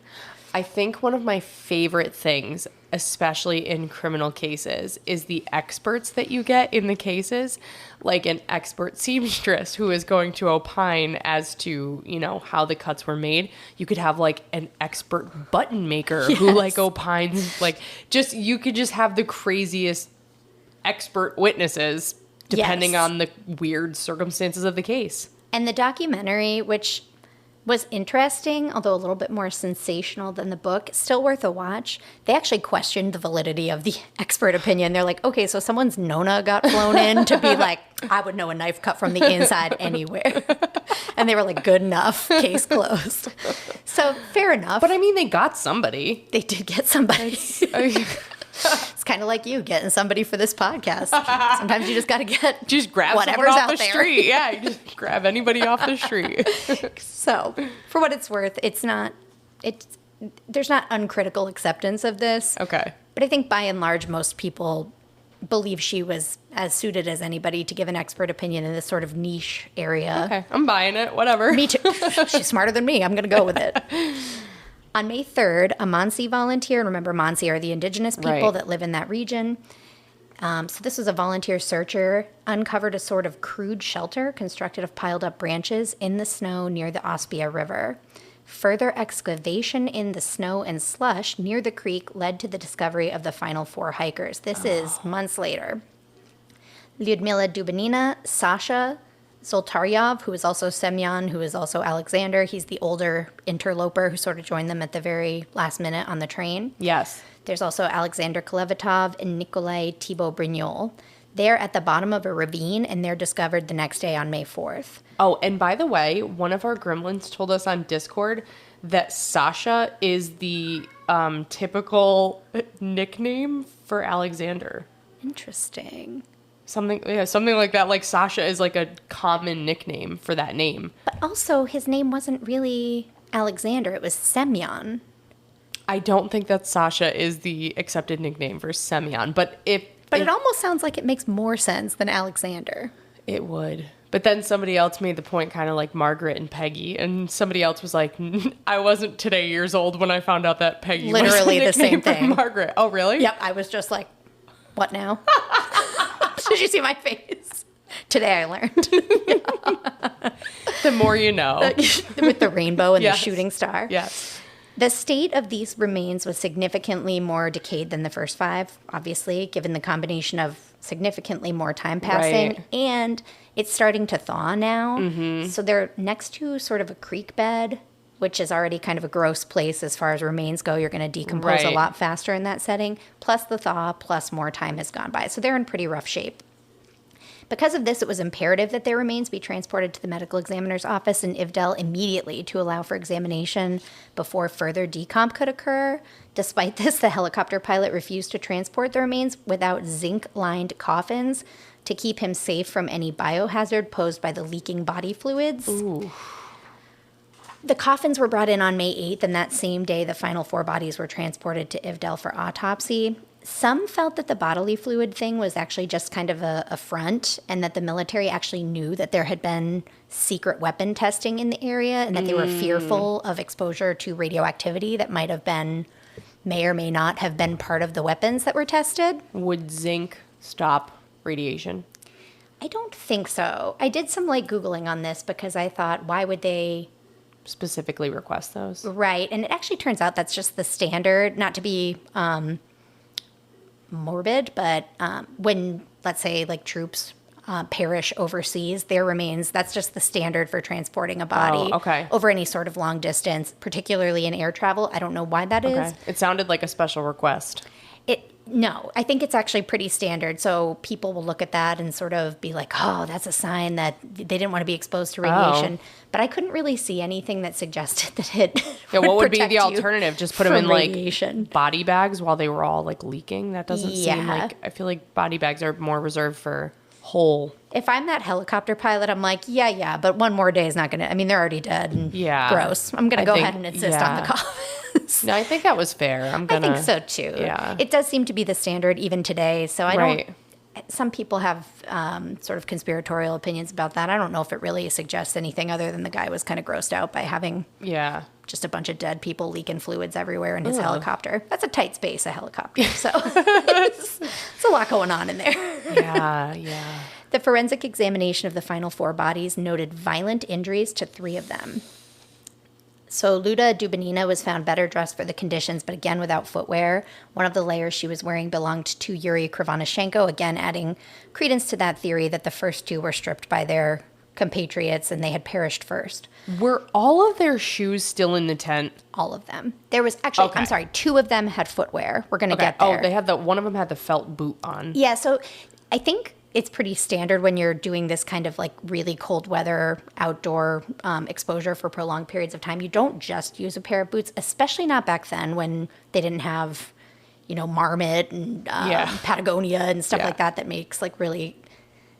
S5: I think one of my favorite things, especially in criminal cases, is the experts that you get in the cases, like an expert seamstress who is going to opine as to, you know, how the cuts were made. You could have like an expert button maker who like opines, like just, you could just have the craziest expert witnesses depending on the weird circumstances of the case.
S1: And the documentary, which was interesting, although a little bit more sensational than the book, still worth a watch. They actually questioned the validity of the expert opinion. They're like, okay, so someone's Nona got flown in to be like, I would know a knife cut from the inside anywhere. And they were like, good enough, case closed. So fair enough.
S5: But I mean, they got somebody.
S1: They did get somebody. It's kind of like you getting somebody for this podcast. Sometimes you just got to
S5: just grab
S1: whatever's
S5: someone
S1: out
S5: off the
S1: there.
S5: street. Yeah, you just grab anybody off the street.
S1: So, for what it's worth, there's not uncritical acceptance of this.
S5: Okay.
S1: But I think by and large, most people believe she was as suited as anybody to give an expert opinion in this sort of niche area.
S5: Okay, I'm buying it. Whatever.
S1: Me too. She's smarter than me. I'm going to go with it. On May 3rd, a Mansi volunteer, and remember Mansi are the indigenous people that live in that region. So this was a volunteer searcher, uncovered a sort of crude shelter constructed of piled up branches in the snow near the Ospia River. Further excavation in the snow and slush near the creek led to the discovery of the final 4 hikers. This is months later. Lyudmila Dubinina, Sasha Zoltaryov, who is also Semyon, who is also Alexander. He's the older interloper who sort of joined them at the very last minute on the train.
S5: Yes.
S1: There's also Alexander Kolevatov and Nikolai Thibault-Brignol. They're at the bottom of a ravine, and they're discovered the next day on May 4th.
S5: Oh, and by the way, one of our gremlins told us on Discord that Sasha is the typical nickname for Alexander.
S1: Interesting.
S5: Something like that. Like Sasha is like a common nickname for that name.
S1: But also, his name wasn't really Alexander. It was Semyon.
S5: I don't think that Sasha is the accepted nickname for Semyon. But it
S1: almost sounds like it makes more sense than Alexander.
S5: It would. But then somebody else made the point, kind of like Margaret and Peggy. And somebody else was like, I wasn't today years old when I found out that Peggy
S1: literally
S5: was
S1: the same thing.
S5: Margaret. Oh, really?
S1: Yep. I was just like, what now? Did you see my face? Today I learned.
S5: The more you know.
S1: With the rainbow and the shooting star.
S5: Yes.
S1: The state of these remains was significantly more decayed than the first 5, obviously, given the combination of significantly more time passing. And it's starting to thaw now. Mm-hmm. So they're next to sort of a creek bed, which is already kind of a gross place as far as remains go. You're going to decompose a lot faster in that setting. Plus the thaw, plus more time has gone by. So they're in pretty rough shape. Because of this, it was imperative that their remains be transported to the medical examiner's office in Ivdel immediately to allow for examination before further decomp could occur. Despite this, the helicopter pilot refused to transport the remains without zinc-lined coffins to keep him safe from any biohazard posed by the leaking body fluids.
S5: Ooh.
S1: The coffins were brought in on May 8th, and that same day, the final 4 bodies were transported to Ivdel for autopsy. Some felt that the bodily fluid thing was actually just kind of a front, and that the military actually knew that there had been secret weapon testing in the area, and that they were fearful of exposure to radioactivity that may or may not have been part of the weapons that were tested.
S5: Would zinc stop radiation?
S1: I don't think so. I did some Googling on this because I thought, why would they
S5: specifically request those?
S1: Right. And it actually turns out that's just the standard, not to be morbid, but when, let's say, troops perish overseas, their remains, that's just the standard for transporting a body over any sort of long distance, particularly in air travel. I don't know why that is.
S5: It sounded like a special request.
S1: No, I think it's actually pretty standard. So people will look at that and sort of be like, oh, that's a sign that they didn't want to be exposed to radiation. But I couldn't really see anything that suggested that it
S5: what would be the alternative? Just put them in
S1: radiation.
S5: Body bags while they were all leaking? That doesn't seem like, I feel like body bags are more reserved for whole.
S1: If I'm that helicopter pilot, I'm like, but one more day is not going to, they're already dead and gross. I'm going to go ahead and insist on the coffins.
S5: No, I think that was fair.
S1: I think so too.
S5: Yeah.
S1: It does seem to be the standard even today. So I don't. Some people have sort of conspiratorial opinions about that. I don't know if it really suggests anything other than the guy was kind of grossed out by having just a bunch of dead people leaking fluids everywhere in his helicopter. That's a tight space, a helicopter. So it's a lot going on in there.
S5: Yeah.
S1: The forensic examination of the final 4 bodies noted violent injuries to 3 of them. So Luda Dubinina was found better dressed for the conditions, but again without footwear. One of the layers she was wearing belonged to Yuri Krivonashenko, again adding credence to that theory that the first 2 were stripped by their compatriots and they had perished first.
S5: Were all of their shoes still in the tent?
S1: All of them. There was actually, I'm sorry, 2 of them had footwear. We're going to get there.
S5: Oh, they had one of them had the felt boot on.
S1: Yeah, so I think it's pretty standard when you're doing this kind of like really cold weather outdoor exposure for prolonged periods of time. You don't just use a pair of boots, especially not back then when they didn't have, Marmot and Patagonia and stuff like that makes like really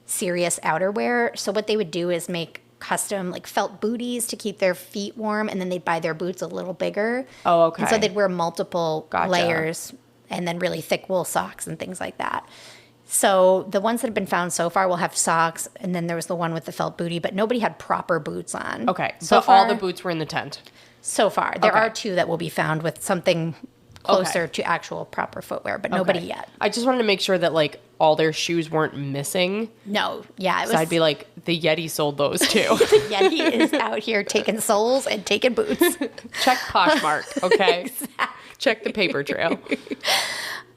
S1: serious outerwear. So what they would do is make custom like felt booties to keep their feet warm, and then they'd buy their boots a little bigger.
S5: Oh, okay.
S1: And so they'd wear multiple layers and then really thick wool socks and things like that. So the ones that have been found so far will have socks, and then there was the one with the felt bootie, but nobody had proper boots on.
S5: Okay, so all the boots were in the tent?
S1: So far. There are 2 that will be found with something closer to actual proper footwear, but nobody yet.
S5: I just wanted to make sure that, like, all their shoes weren't missing.
S1: No, yeah.
S5: So I'd be like, the Yeti sold those too.
S1: The Yeti is out here taking souls and taking boots.
S5: Check Poshmark, okay? Exactly. Check the paper trail.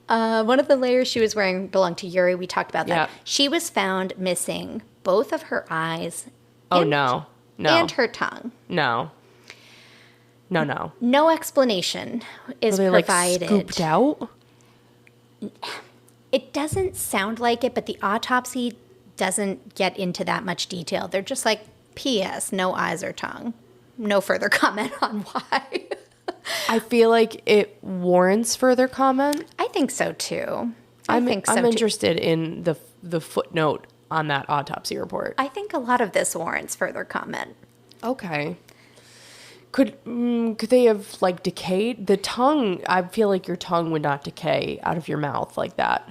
S1: One of the layers she was wearing belonged to Yuri. We talked about that.
S5: Yeah.
S1: She was found missing both of her eyes.
S5: And
S1: her tongue.
S5: No.
S1: No explanation is provided.
S5: Like scooped out?
S1: It doesn't sound like it, but the autopsy doesn't get into that much detail. They're just like, P.S., no eyes or tongue. No further comment on why.
S5: I feel like it warrants further comment.
S1: I think so too.
S5: I'm interested in the footnote on that autopsy report.
S1: I think a lot of this warrants further comment.
S5: Okay. Could they have like decayed? The tongue, I feel like your tongue would not decay out of your mouth like that.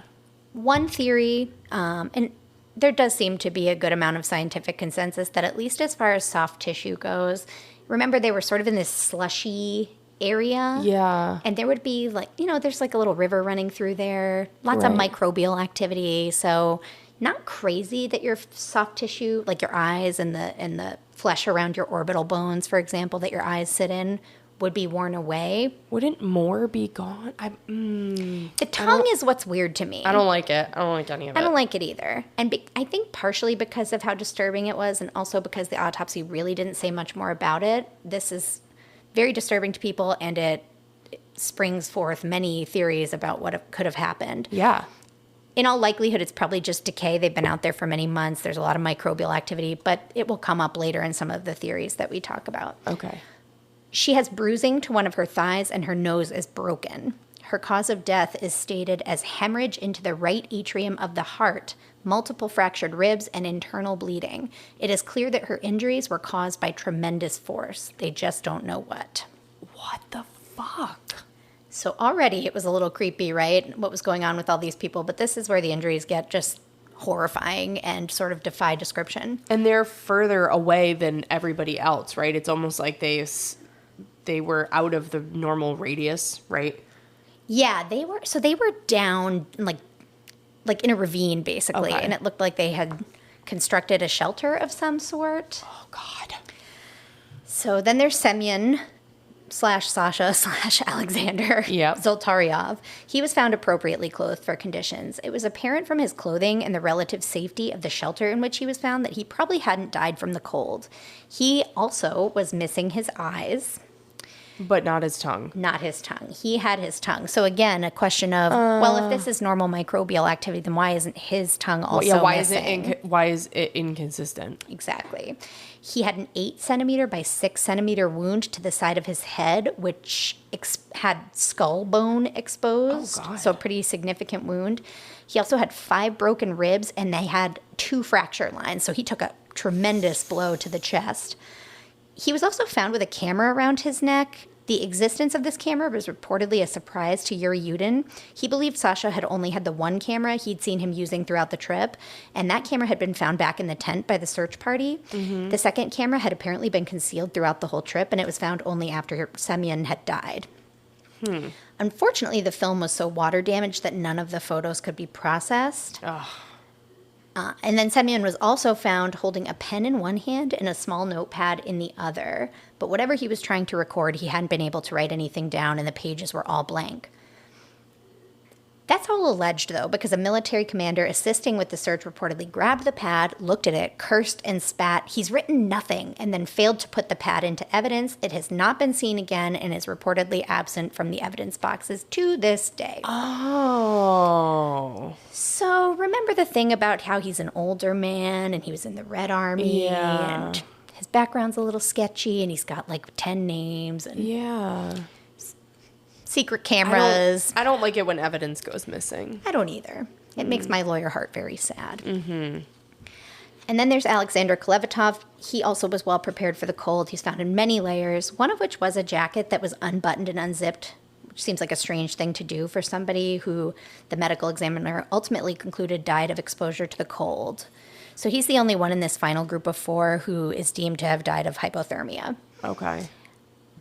S1: One theory, and there does seem to be a good amount of scientific consensus that at least as far as soft tissue goes, remember they were sort of in this slushy area.
S5: Yeah.
S1: And there would be like, there's like a little river running through there, lots of microbial activity. So not crazy that your soft tissue, like your eyes and the flesh around your orbital bones, for example, that your eyes sit in, would be worn away.
S5: Wouldn't more be gone?
S1: The tongue is what's weird to me.
S5: I don't like it. I don't like any of it.
S1: I don't like it either. And I think partially because of how disturbing it was, and also because the autopsy really didn't say much more about it. This is very disturbing to people, and it springs forth many theories about what could have happened.
S5: Yeah.
S1: In all likelihood, it's probably just decay. They've been out there for many months. There's a lot of microbial activity, but it will come up later in some of the theories that we talk about.
S5: Okay.
S1: She has bruising to one of her thighs, and her nose is broken. Her cause of death is stated as hemorrhage into the right atrium of the heart, multiple fractured ribs, and internal bleeding. It is clear that her injuries were caused by tremendous force. They just don't know what.
S5: What the fuck?
S1: So already it was a little creepy, right? What was going on with all these people. But this is where the injuries get just horrifying and sort of defy description.
S5: And they're further away than everybody else, right? It's almost like they were out of the normal radius, right?
S1: Yeah, they were. So they were down like in a ravine, basically.
S5: Okay.
S1: And it looked like they had constructed a shelter of some sort.
S5: Oh, God.
S1: So then there's Semyon / Sasha / Alexander Zoltaryov. He was found appropriately clothed for conditions. It was apparent from his clothing and the relative safety of the shelter in which he was found that he probably hadn't died from the cold. He also was missing his eyes.
S5: But not his tongue.
S1: Not his tongue. He had his tongue. So again, a question of, well, if this is normal microbial activity, then why isn't his tongue also missing?
S5: Why is it inconsistent?
S1: Exactly. He had an 8 centimeter by 6 centimeter wound to the side of his head, which had skull bone exposed.
S5: Oh, God.
S1: So a pretty significant wound. He also had 5 broken ribs, and they had 2 fracture lines. So he took a tremendous blow to the chest. He was also found with a camera around his neck. The existence of this camera was reportedly a surprise to Yuri Yudin. He believed Sasha had only had the one camera he'd seen him using throughout the trip, and that camera had been found back in the tent by the search party. The second camera had apparently been concealed throughout the whole trip, and it was found only after Semyon had died. Unfortunately, the film was so water damaged that none of the photos could be processed. And then Semyon was also found holding a pen in one hand and a small notepad in the other. But whatever he was trying to record, he hadn't been able to write anything down, and the pages were all blank. That's all alleged, though, because a military commander assisting with the search reportedly grabbed the pad, looked at it, cursed, and spat, "He's written nothing," and then failed to put the pad into evidence. It has not been seen again and is reportedly absent from the evidence boxes to this day.
S5: Oh.
S1: So remember the thing about how he's an older man and he was in the Red Army and his background's a little sketchy and he's got like 10 names and secret cameras.
S5: I don't like it when evidence goes missing.
S1: I don't either. It makes my lawyer heart very sad. And then there's Alexander Kolevatov. He also was well prepared for the cold. He's found in many layers, one of which was a jacket that was unbuttoned and unzipped, which seems like a strange thing to do for somebody who the medical examiner ultimately concluded died of exposure to the cold. So he's the only one in this final group of 4 who is deemed to have died of hypothermia.
S5: Okay.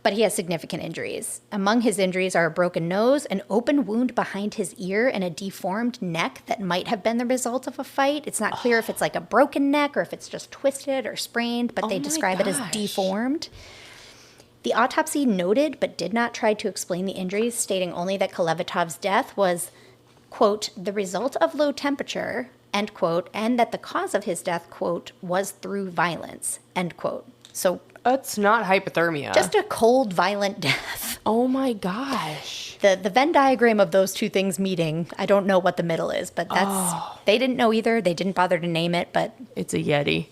S1: But he has significant injuries. Among his injuries are a broken nose, an open wound behind his ear, and a deformed neck that might have been the result of a fight. It's not clear if it's like a broken neck or if it's just twisted or sprained, but they describe it as deformed. The autopsy noted but did not try to explain the injuries, stating only that Kolevatov's death was, quote, the result of low temperature, end quote, and that the cause of his death, quote, was through violence, end quote. So
S5: it's not hypothermia.
S1: Just a cold, violent death.
S5: Oh my gosh.
S1: The Venn diagram of those two things meeting, I don't know what the middle is, but that's, they didn't know either. They didn't bother to name it, but.
S5: It's a Yeti.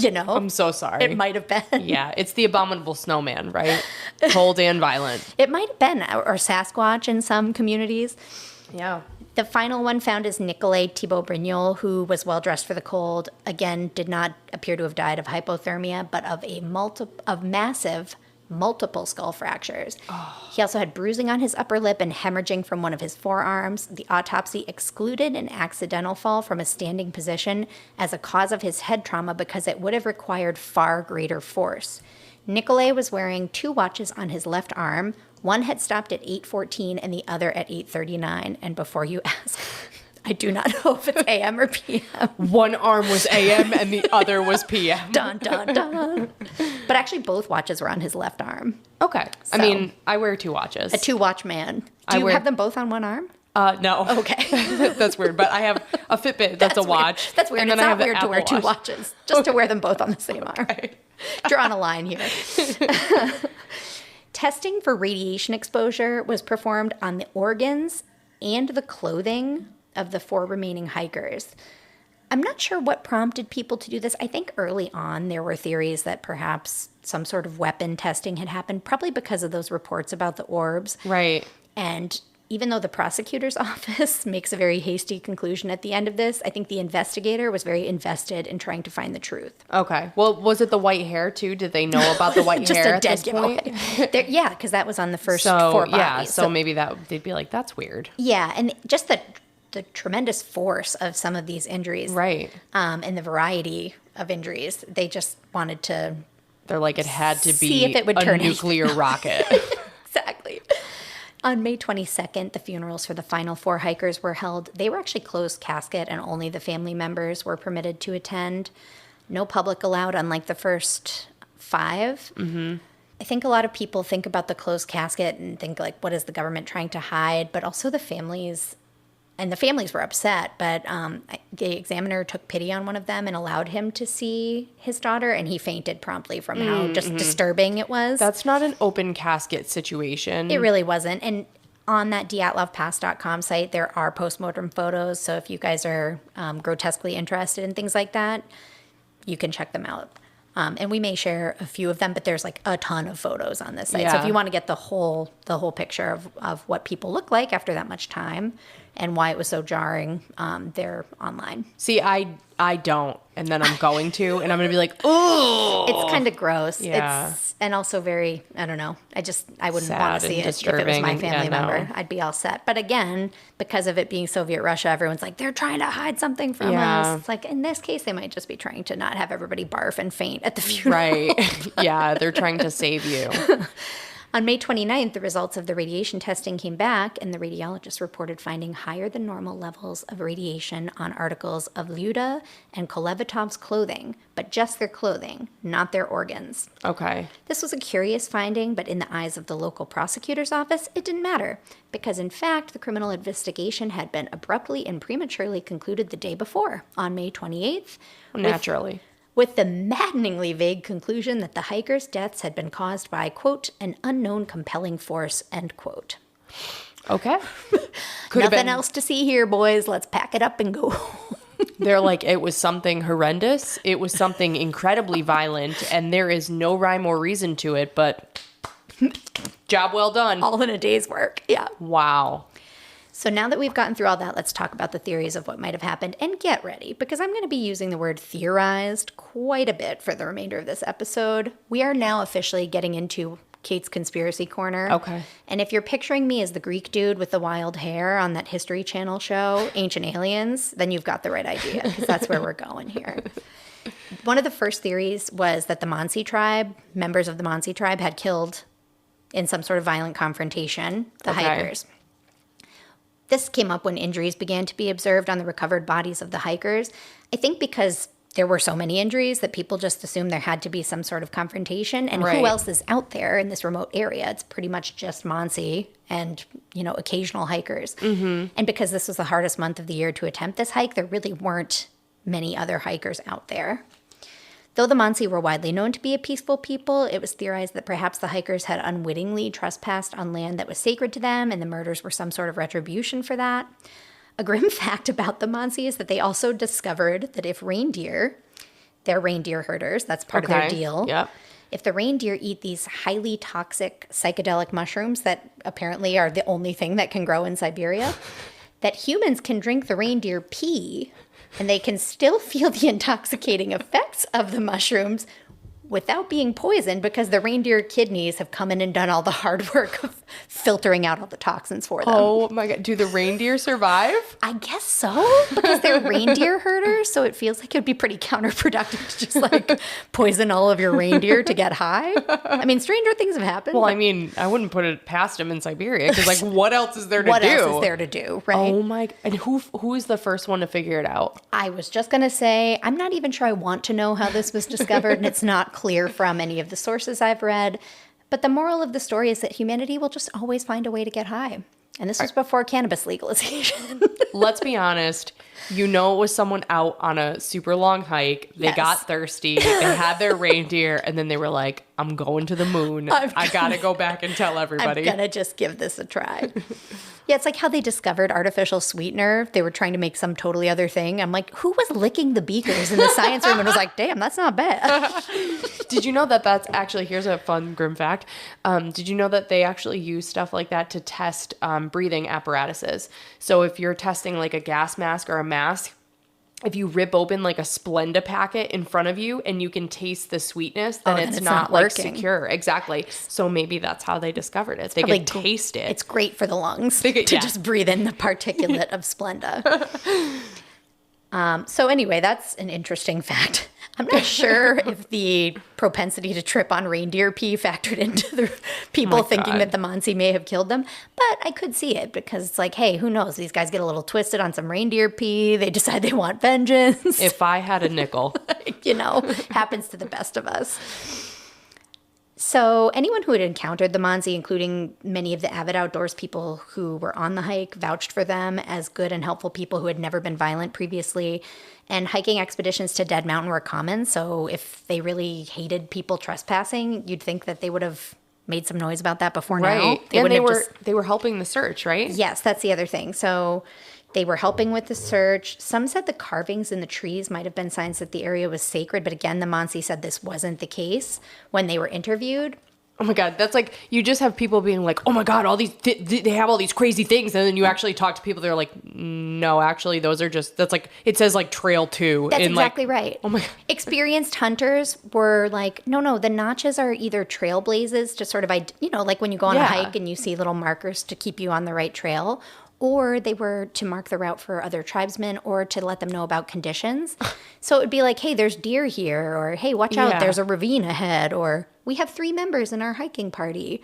S1: You know.
S5: I'm so sorry.
S1: It might have been.
S5: Yeah, it's the abominable snowman, right? Cold and violent.
S1: It might have been, or Sasquatch in some communities.
S5: Yeah.
S1: The final one found is Nikolai Thibault-Brignol, who was well-dressed for the cold. Again, did not appear to have died of hypothermia, but of massive multiple skull fractures. He also had bruising on his upper lip and hemorrhaging from one of his forearms. The autopsy excluded an accidental fall from a standing position as a cause of his head trauma because it would have required far greater force. Nikolai was wearing 2 watches on his left arm. One had stopped at 8:14 and the other at 8:39. And before you ask, I do not know if it's AM or PM.
S5: One arm was AM and the other was PM.
S1: Dun, dun, dun. But actually, both watches were on his left arm.
S5: Okay.
S1: So,
S5: I mean, I wear 2 watches.
S1: A 2-watch man. Do you have them both on one arm?
S5: No.
S1: Okay.
S5: That's weird. But I have a Fitbit that's a watch.
S1: Weird. That's weird.
S5: And
S1: It's
S5: then I
S1: not
S5: have
S1: weird to wear 2 watches. Just to wear them both on the same arm. Drawing a line here. Testing for radiation exposure was performed on the organs and the clothing of the 4 remaining hikers. I'm not sure what prompted people to do this. I think early on there were theories that perhaps some sort of weapon testing had happened, probably because of those reports about the orbs.
S5: Right.
S1: And even though the prosecutor's office makes a very hasty conclusion at the end of this, I think the investigator was very invested in trying to find the truth.
S5: Okay. Well, was it the white hair too? Did they know about the white hair at this point?
S1: Yeah, because that was on the first 4 bodies.
S5: Yeah, so maybe they'd be like, that's weird.
S1: Yeah, and just the tremendous force of some of these injuries.
S5: Right.
S1: And the variety of injuries. They just wanted to...
S5: They're like, it had to be
S1: see if it would turn
S5: a nuclear rocket.
S1: Exactly. On May 22nd, the funerals for the final 4 hikers were held. They were actually closed casket, and only the family members were permitted to attend. No public allowed, unlike the first 5. Mm-hmm. I think a lot of people think about the closed casket and think, like, what is the government trying to hide? But also the families, and the families were upset, but the examiner took pity on one of them and allowed him to see his daughter, and he fainted promptly from how just disturbing it was.
S5: That's not an open casket situation.
S1: It really wasn't. And on that dyatlovpass.com site, there are postmortem photos, so if you guys are grotesquely interested in things like that, you can check them out. And we may share a few of them, but there's like a ton of photos on this site.
S5: Yeah.
S1: So if you want to get the whole picture of what people look like after that much time, and why it was so jarring. They're online.
S5: See, I don't, and then I'm going to, and I'm going to be like, oh.
S1: It's kind of gross.
S5: Yeah.
S1: And also very, I don't know. I wouldn't want to see it if it was
S5: disturbing,
S1: my family
S5: no.
S1: member. I'd be all set. But again, because of it being Soviet Russia, everyone's like, they're trying to hide something from us. It's like, in this case, they might just be trying to not have everybody barf and faint at the funeral.
S5: Right. Yeah, they're trying to save you.
S1: On May 29th, the results of the radiation testing came back, and the radiologist reported finding higher than normal levels of radiation on articles of Lyuda and Kolevatov's clothing, but just their clothing, not their organs.
S5: Okay.
S1: This was a curious finding, but in the eyes of the local prosecutor's office, it didn't matter, because in fact, the criminal investigation had been abruptly and prematurely concluded the day before, on May 28th.
S5: Naturally.
S1: With the maddeningly vague conclusion that the hikers' deaths had been caused by, quote, an unknown compelling force, end quote.
S5: Okay.
S1: Nothing else to see here, boys. Let's pack it up and go.
S5: They're like, it was something horrendous. It was something incredibly violent, and there is no rhyme or reason to it, but job well done.
S1: All in a day's work. Yeah.
S5: Wow.
S1: So now that we've gotten through all that, let's talk about the theories of what might have happened, and get ready, because I'm going to be using the word theorized quite a bit for the remainder of this episode. We are now officially getting into Kate's conspiracy corner.
S5: Okay.
S1: And if you're picturing me as the Greek dude with the wild hair on that History Channel show, Ancient Aliens, then you've got the right idea, because that's where we're going here. One of the first theories was that the Mansi tribe, members of the Mansi tribe, had killed in some sort of violent confrontation the hikers. This came up when injuries began to be observed on the recovered bodies of the hikers. I think because there were so many injuries that people just assumed there had to be some sort of confrontation. And who else is out there in this remote area? It's pretty much just Mansi and, occasional hikers. Mm-hmm. And because this was the hardest month of the year to attempt this hike, there really weren't many other hikers out there. Though the Mansi were widely known to be a peaceful people, it was theorized that perhaps the hikers had unwittingly trespassed on land that was sacred to them, and the murders were some sort of retribution for that. A grim fact about the Mansi is that they also discovered that if they're reindeer herders, that's part of their deal.
S5: Yep.
S1: If the reindeer eat these highly toxic psychedelic mushrooms that apparently are the only thing that can grow in Siberia, that humans can drink the reindeer pee and they can still feel the intoxicating effects of the mushrooms without being poisoned, because the reindeer kidneys have come in and done all the hard work of filtering out all the toxins for them.
S5: Oh my God. Do the reindeer survive?
S1: I guess so, because they're reindeer herders, so it feels like it would be pretty counterproductive to just poison all of your reindeer to get high. I mean, stranger things have happened.
S5: Well, I mean, I wouldn't put it past them in Siberia, because what else is there to do?
S1: What else is there to do, right?
S5: Oh my, and who is the first one to figure it out?
S1: I was just going to say, I'm not even sure I want to know how this was discovered, and it's not clear from any of the sources I've read. But the moral of the story is that humanity will just always find a way to get high. And this was before cannabis legalization.
S5: Let's be honest. It was someone out on a super long hike. They got thirsty. They had their reindeer. And then they were like, I'm going to the moon. I got to go back and tell everybody.
S1: I'm going to just give this a try. Yeah, it's like how they discovered artificial sweetener. They were trying to make some totally other thing. I'm like, who was licking the beakers in the science room and was like, damn, that's not bad.
S5: Did you know that that's actually, here's a fun grim fact. Did you know that they actually use stuff like that to test breathing apparatuses? So if you're testing like a gas mask or a mask, if you rip open like a Splenda packet in front of you and you can taste the sweetness, then it's not like secure. Exactly. So maybe that's how they discovered it. They could taste it.
S1: It's great for the lungs to just breathe in the particulate of Splenda. So anyway, that's an interesting fact. I'm not sure if the propensity to trip on reindeer pee factored into the people thinking that the Mansi may have killed them, but I could see it, because it's like, hey, who knows? These guys get a little twisted on some reindeer pee. They decide they want vengeance.
S5: If I had a nickel.
S1: Happens to the best of us. So anyone who had encountered the Mansi, including many of the avid outdoors people who were on the hike, vouched for them as good and helpful people who had never been violent previously. And hiking expeditions to Dead Mountain were common, so if they really hated people trespassing, you'd think that they would have made some noise about that before now.
S5: They were helping the search, right?
S1: Yes, that's the other thing. So they were helping with the search. Some said the carvings in the trees might have been signs that the area was sacred, but again, the Mansi said this wasn't the case when they were interviewed.
S5: Oh my God, that's like, you just have people being like, oh my God, all these, they have all these crazy things. And then you actually talk to people, they're like, no, actually, those are just, that's like, it says like trail 2.
S1: That's
S5: in
S1: exactly
S5: like,
S1: right.
S5: Oh my God.
S1: Experienced hunters were like, no, the notches are either trailblazes to sort of, like when you go on a hike and you see little markers to keep you on the right trail, or they were to mark the route for other tribesmen or to let them know about conditions. So it would be like, hey, there's deer here, or hey, watch out, there's a ravine ahead, or we have 3 members in our hiking party.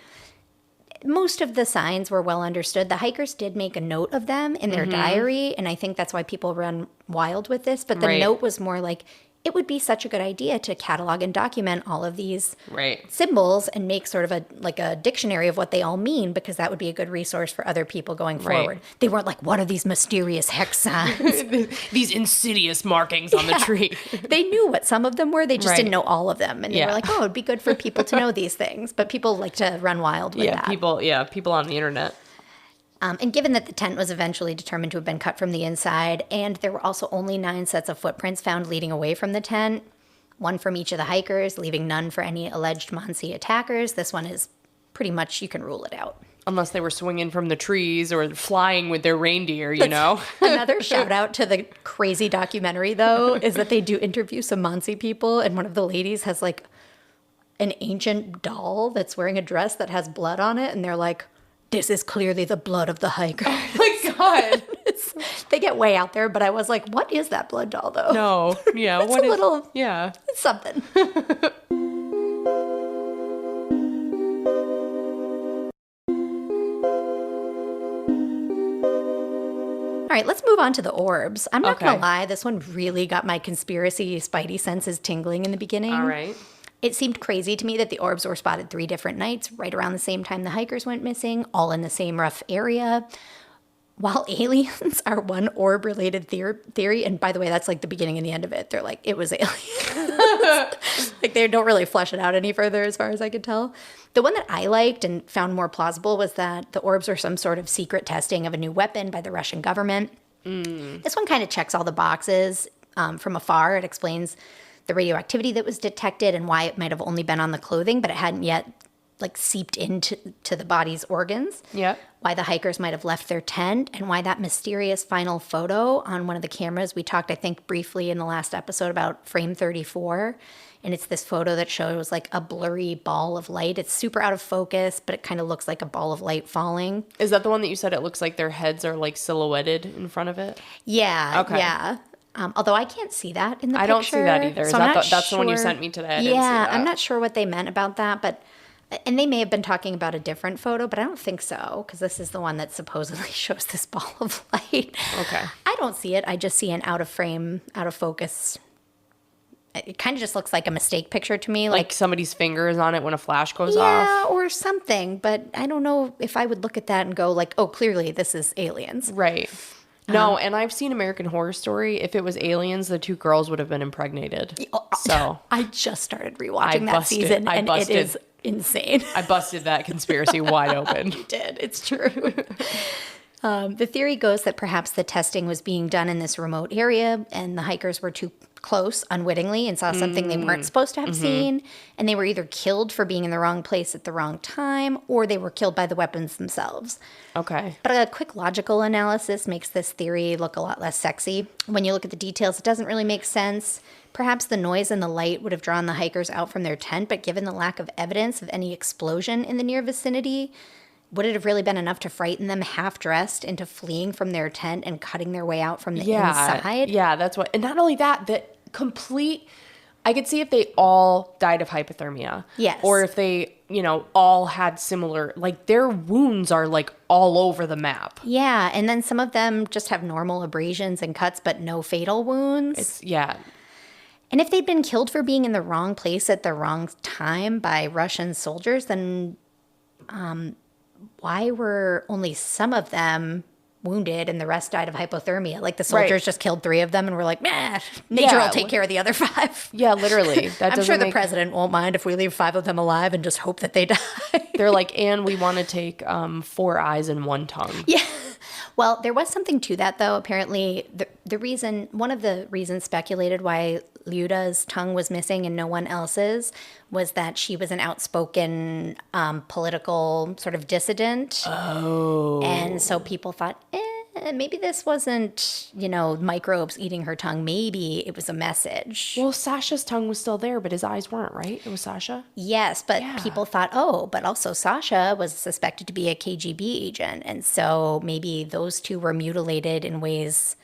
S1: Most of the signs were well understood. The hikers did make a note of them in their diary, and I think that's why people run wild with this. But the note was more like, it would be such a good idea to catalog and document all of these symbols and make sort of a dictionary of what they all mean, because that would be a good resource for other people going forward. They weren't like, what are these mysterious hex signs?
S5: These insidious markings on the tree.
S1: They knew what some of them were. They just didn't know all of them. And they were like, oh, it'd be good for people to know these things. But people like to run wild with that.
S5: People on the internet.
S1: And given that the tent was eventually determined to have been cut from the inside, and there were also only 9 sets of footprints found leading away from the tent, 1 from each of the hikers, leaving none for any alleged Mansi attackers, this one is pretty much, you can rule it out.
S5: Unless they were swinging from the trees or flying with their reindeer, you know?
S1: Another shout out to the crazy documentary, though, is that they do interview some Mansi people, and one of the ladies has like an ancient doll that's wearing a dress that has blood on it, and they're like, this is clearly the blood of the hiker.
S5: Oh my God.
S1: They get way out there, but I was like, what is that blood doll, though?
S5: No. Yeah.
S1: It's little.
S5: Yeah.
S1: It's something. All right, let's move on to the orbs. I'm not going to lie. This one really got my conspiracy spidey senses tingling in the beginning.
S5: All right.
S1: It seemed crazy to me that the orbs were spotted 3 different nights, right around the same time the hikers went missing, all in the same rough area. While aliens are one orb-related theory, and by the way, that's like the beginning and the end of it. They're like, it was aliens. Like, they don't really flesh it out any further as far as I could tell. The one that I liked and found more plausible was that the orbs were some sort of secret testing of a new weapon by the Russian government. This one kind of checks all the boxes. From afar, it explains the radioactivity that was detected and why it might have only been on the clothing, but it hadn't yet like seeped into the body's organs.
S5: Yeah.
S1: Why the hikers might have left their tent, and why that mysterious final photo on one of the cameras. We talked, I think, briefly in the last episode about frame 34. And it's this photo that shows like a blurry ball of light. It's super out of focus, but it kind of looks like a ball of light falling.
S5: Is that the one that you said it looks like their heads are like silhouetted in front of it?
S1: Yeah. Okay. Yeah. Although I can't see that in the picture.
S5: I don't see that either.
S1: So
S5: That's the one you sent me today. I didn't see that.
S1: I'm not sure what they meant about that, but and they may have been talking about a different photo, but I don't think so, because this is the one that supposedly shows this ball of light. Okay. I don't see it. I just see an out of frame, out of focus. It kind of just looks like a mistake picture to me.
S5: Like somebody's finger is on it when a flash goes off?
S1: Yeah, or something. But I don't know if I would look at that and go like, oh, clearly this is aliens.
S5: Right. No, and I've seen American Horror Story. If it was aliens, the 2 girls would have been impregnated. So
S1: I just started rewatching that season, and it is insane.
S5: I busted that conspiracy wide open.
S1: You did. It's true. The theory goes that perhaps the testing was being done in this remote area, and the hikers were too close unwittingly and saw something they weren't supposed to have seen, and they were either killed for being in the wrong place at the wrong time, or they were killed by the weapons themselves.
S5: Okay.
S1: But a quick logical analysis makes this theory look a lot less sexy. When you look at the details, it doesn't really make sense. Perhaps the noise and the light would have drawn the hikers out from their tent, but given the lack of evidence of any explosion in the near vicinity, would it have really been enough to frighten them half-dressed into fleeing from their tent and cutting their way out from the inside?
S5: Yeah, that's what. And not only that, I could see if they all died of hypothermia.
S1: Yes.
S5: Or if they, all had similar, like their wounds are like all over the map.
S1: Yeah, and then some of them just have normal abrasions and cuts, but no fatal wounds. And if they'd been killed for being in the wrong place at the wrong time by Russian soldiers, then why were only some of them wounded and the rest died of hypothermia? Like the soldiers just killed 3 of them and were like, nature will take care of the other 5.
S5: Yeah, literally.
S1: I'm sure the president won't mind if we leave 5 of them alive and just hope that they die.
S5: They're like, and we want to take 4 eyes and 1 tongue.
S1: Yeah. Well, there was something to that, though. Apparently, one of the reasons speculated why Lyuda's tongue was missing and no one else's was that she was an outspoken political sort of dissident. Oh. And so people thought, maybe this wasn't, microbes eating her tongue. Maybe it was a message.
S5: Well, Sasha's tongue was still there, but his eyes weren't, right? It was Sasha?
S1: Yes, but people thought, but also Sasha was suspected to be a KGB agent. And so maybe those two were mutilated in ways,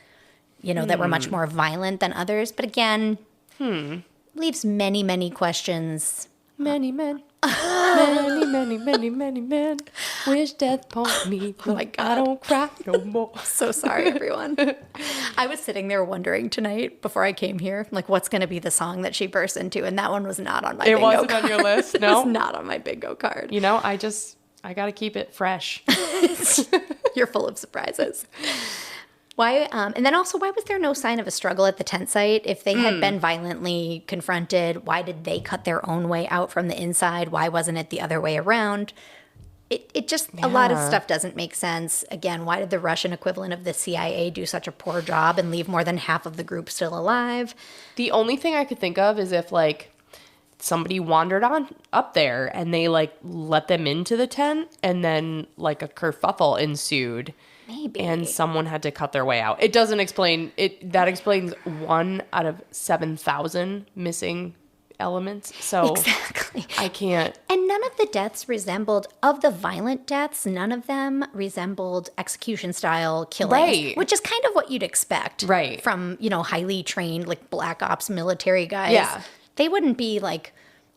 S1: that were much more violent than others. But again, leaves many, many questions.
S5: Many men. many men wish death upon me.
S1: Oh my God.
S5: I don't cry no more.
S1: So sorry, everyone. I was sitting there wondering tonight before I came here, like, what's going to be the song that she burst into? And that one was not on my bingo card.
S5: It wasn't on your list? No?
S1: It was not on my bingo card.
S5: I got to keep it fresh.
S1: You're full of surprises. Why? And then also, why was there no sign of a struggle at the tent site? If they had been violently confronted, why did they cut their own way out from the inside? Why wasn't it the other way around? It just, a lot of stuff doesn't make sense. Again, why did the Russian equivalent of the CIA do such a poor job and leave more than half of the group still alive?
S5: The only thing I could think of is if, somebody wandered on up there and they, let them into the tent and then, a kerfuffle ensued.
S1: Maybe.
S5: And someone had to cut their way out. It doesn't explain it. That explains 1 out of 7,000 missing elements. So
S1: exactly.
S5: I can't.
S1: And none of the deaths of the violent deaths, none of them resembled execution style killings.
S5: Right.
S1: Which is kind of what you'd expect.
S5: Right.
S1: From, highly trained, black ops military guys.
S5: Yeah.
S1: They wouldn't be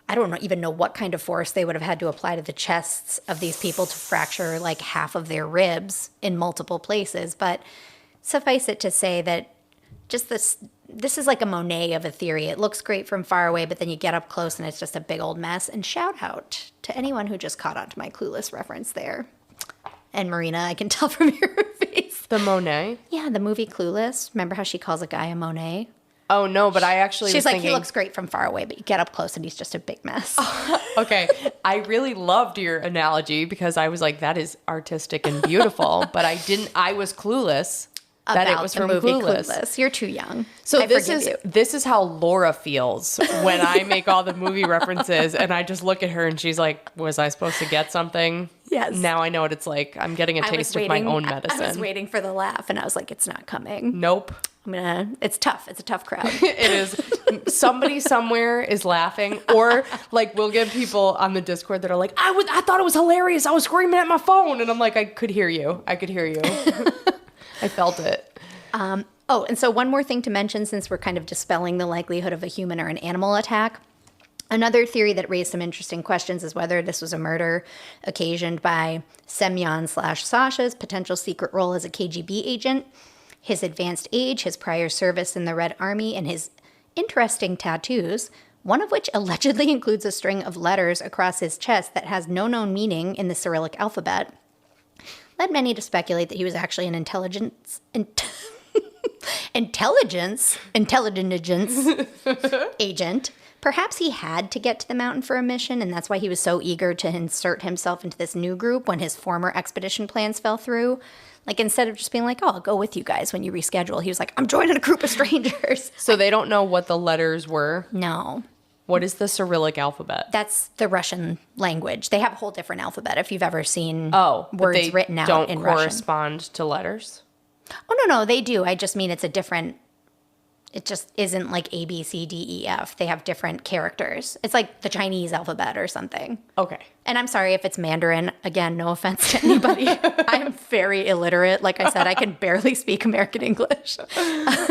S1: I don't even know what kind of force they would have had to apply to the chests of these people to fracture half of their ribs in multiple places. But suffice it to say that just this is like a Monet of a theory. It looks great from far away, but then you get up close and it's just a big old mess. And shout out to anyone who just caught on to my Clueless reference there. And Marina, I can tell from your face.
S5: The Monet?
S1: Yeah, the movie Clueless. Remember how she calls a guy a Monet?
S5: Oh, no, but I actually
S1: She's
S5: was thinking...
S1: he looks great from far away, but you get up close and he's just a big mess.
S5: Okay, I really loved your analogy because I was like, that is artistic and beautiful, but I was clueless that it was from Clueless.
S1: You're too young.
S5: So this is how Laura feels when I make all the movie references and I just look at her and she's like, was I supposed to get something?
S1: Yes.
S5: Now I know what it's like. I'm getting a taste of my own medicine.
S1: I was waiting for the laugh and I was like, it's not coming.
S5: Nope.
S1: It's tough. It's a tough crowd.
S5: It is. Somebody somewhere is laughing, or we'll get people on the Discord that are like, I thought it was hilarious. I was screaming at my phone, and I'm like, I could hear you. I felt it.
S1: And so one more thing to mention, since we're kind of dispelling the likelihood of a human or an animal attack. Another theory that raised some interesting questions is whether this was a murder occasioned by Semyon/Sasha's potential secret role as a KGB agent, his advanced age, his prior service in the Red Army, and his interesting tattoos, one of which allegedly includes a string of letters across his chest that has no known meaning in the Cyrillic alphabet, led many to speculate that he was actually an intelligence agent. Perhaps he had to get to the mountain for a mission, and that's why he was so eager to insert himself into this new group when his former expedition plans fell through. Instead of just being like, I'll go with you guys when you reschedule, he was like, I'm joining a group of strangers.
S5: So they don't know what the letters were?
S1: No.
S5: What is the Cyrillic alphabet?
S1: That's the Russian language. They have a whole different alphabet if you've ever seen
S5: words
S1: written out in Russian.
S5: Don't correspond to letters?
S1: Oh, no, they do. I just mean it's a different... It just isn't like A, B, C, D, E, F. They have different characters. It's like the Chinese alphabet or something.
S5: Okay.
S1: And I'm sorry if it's Mandarin. Again, no offense to anybody. I am very illiterate. Like I said, I can barely speak American English. I'm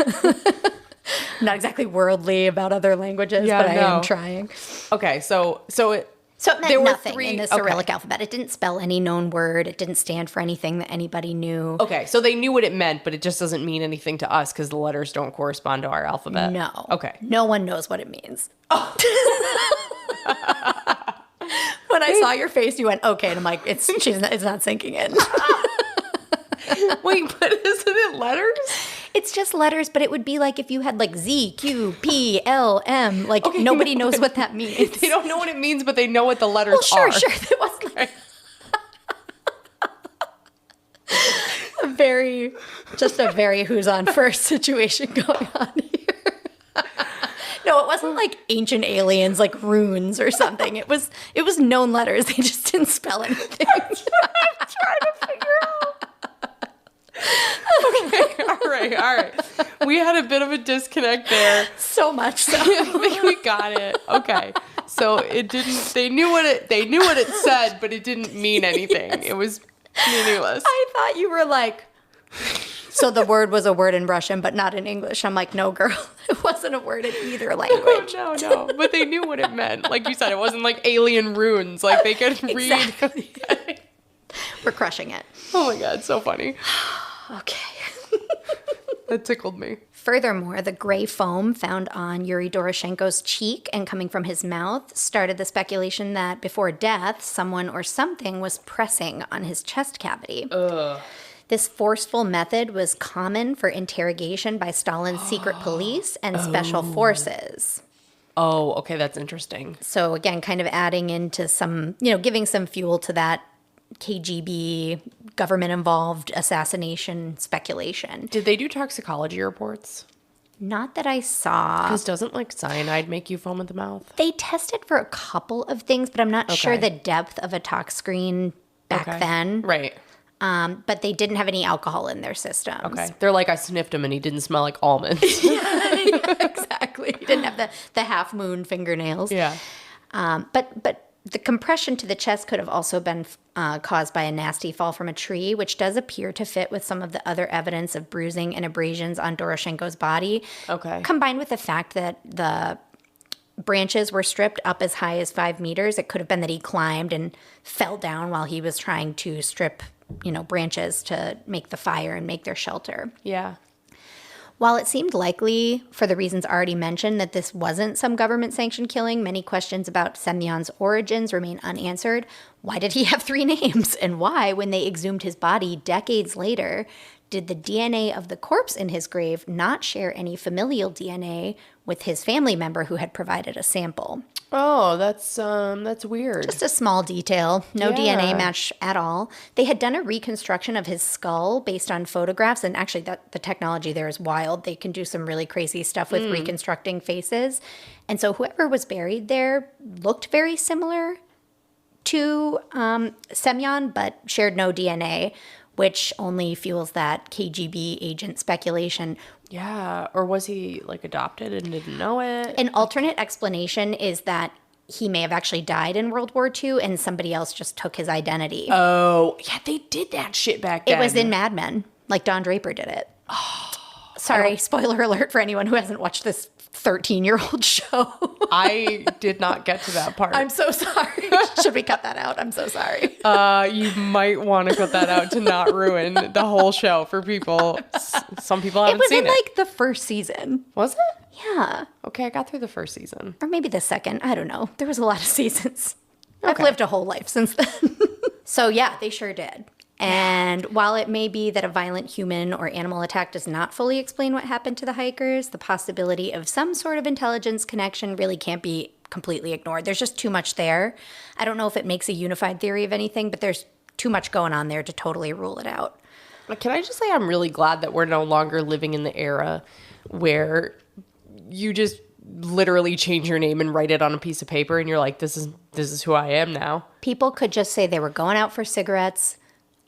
S1: not exactly worldly about other languages, but I am trying.
S5: Okay, so
S1: it meant nothing in the Cyrillic alphabet. It didn't spell any known word. It didn't stand for anything that anybody knew.
S5: Okay, so they knew what it meant, but it just doesn't mean anything to us because the letters don't correspond to our alphabet.
S1: No.
S5: Okay.
S1: No one knows what it means. Oh. When I saw your face, you went, okay, and I'm like, it's not sinking in.
S5: Wait, but isn't it letters?
S1: It's just letters, but it would be like if you had Z, Q, P, L, M. Nobody knows what that means.
S5: They don't know what it means, but they know what the letters are.
S1: Sure. It was just a very who's on first situation going on here. No, it wasn't like ancient aliens, like runes or something. It was known letters. They just didn't spell anything.
S5: I'm trying to figure out. Okay, all right. We had a bit of a disconnect there.
S1: So much so.
S5: I think we got it. Okay. So it didn't, they knew what it said, but it didn't mean anything. Yes. It was meaningless.
S1: I thought you were like, so the word was a word in Russian, but not in English. I'm like, no, girl, it wasn't a word in either language.
S5: No. But they knew what it meant. Like you said, it wasn't like alien runes. Like they could read.
S1: We're crushing it.
S5: Oh my God, so funny.
S1: Okay.
S5: That tickled me.
S1: Furthermore, the gray foam found on Yuri Doroshenko's cheek and coming from his mouth started the speculation that before death, someone or something was pressing on his chest cavity.
S5: Ugh.
S1: This forceful method was common for interrogation by Stalin's secret police and special forces.
S5: Oh, okay, that's interesting.
S1: So again, kind of adding into some, giving some fuel to that KGB government-involved assassination speculation.
S5: Did they do toxicology reports?
S1: Not that I saw.
S5: Because doesn't like cyanide make you foam at the mouth?
S1: They tested for a couple of things, but I'm not sure the depth of a tox screen back then.
S5: Right.
S1: But they didn't have any alcohol in their systems.
S5: Okay. They're like, I sniffed him and he didn't smell like almonds.
S1: yeah, exactly. He didn't have the half-moon fingernails.
S5: Yeah.
S1: But the compression to the chest could have also been caused by a nasty fall from a tree, which does appear to fit with some of the other evidence of bruising and abrasions on Doroshenko's body.
S5: Okay.
S1: Combined with the fact that the branches were stripped up as high as 5 meters, it could have been that he climbed and fell down while he was trying to strip, branches to make the fire and make their shelter.
S5: Yeah.
S1: While it seemed likely, for the reasons already mentioned, that this wasn't some government-sanctioned killing, many questions about Semyon's origins remain unanswered. Why did he have 3 names? And why, when they exhumed his body decades later, did the DNA of the corpse in his grave not share any familial DNA with his family member who had provided a sample?
S5: Oh, that's weird.
S1: Just a small detail. No DNA match at all. They had done a reconstruction of his skull based on photographs, and actually the technology there is wild. They can do some really crazy stuff with reconstructing faces. And so whoever was buried there looked very similar to Semyon, but shared no DNA, which only fuels that KGB agent speculation.
S5: Yeah, or was he like adopted and didn't know it?
S1: An alternate explanation is that he may have actually died in World War II and somebody else just took his identity.
S5: Oh, yeah, they did that shit back then.
S1: It was in Mad Men, like Don Draper did it. Oh, sorry, spoiler alert for anyone who hasn't watched this 13-year-old show.
S5: I did not get to that part.
S1: I'm so sorry. Should we cut that out? I'm so sorry.
S5: You might want to cut that out to not ruin the whole show for people. Some people haven't seen it.
S1: It was in like the first season.
S5: Was it?
S1: Yeah.
S5: Okay, I got through the first season.
S1: Or maybe the second. I don't know. There was a lot of seasons. Okay. I've lived a whole life since then. So yeah, they sure did. And while it may be that a violent human or animal attack does not fully explain what happened to the hikers, the possibility of some sort of intelligence connection really can't be completely ignored. There's just too much there. I don't know if it makes a unified theory of anything, but there's too much going on there to totally rule it out.
S5: Can I just say I'm really glad that we're no longer living in the era where you just literally change your name and write it on a piece of paper and you're like, this is who I am now.
S1: People could just say they were going out for cigarettes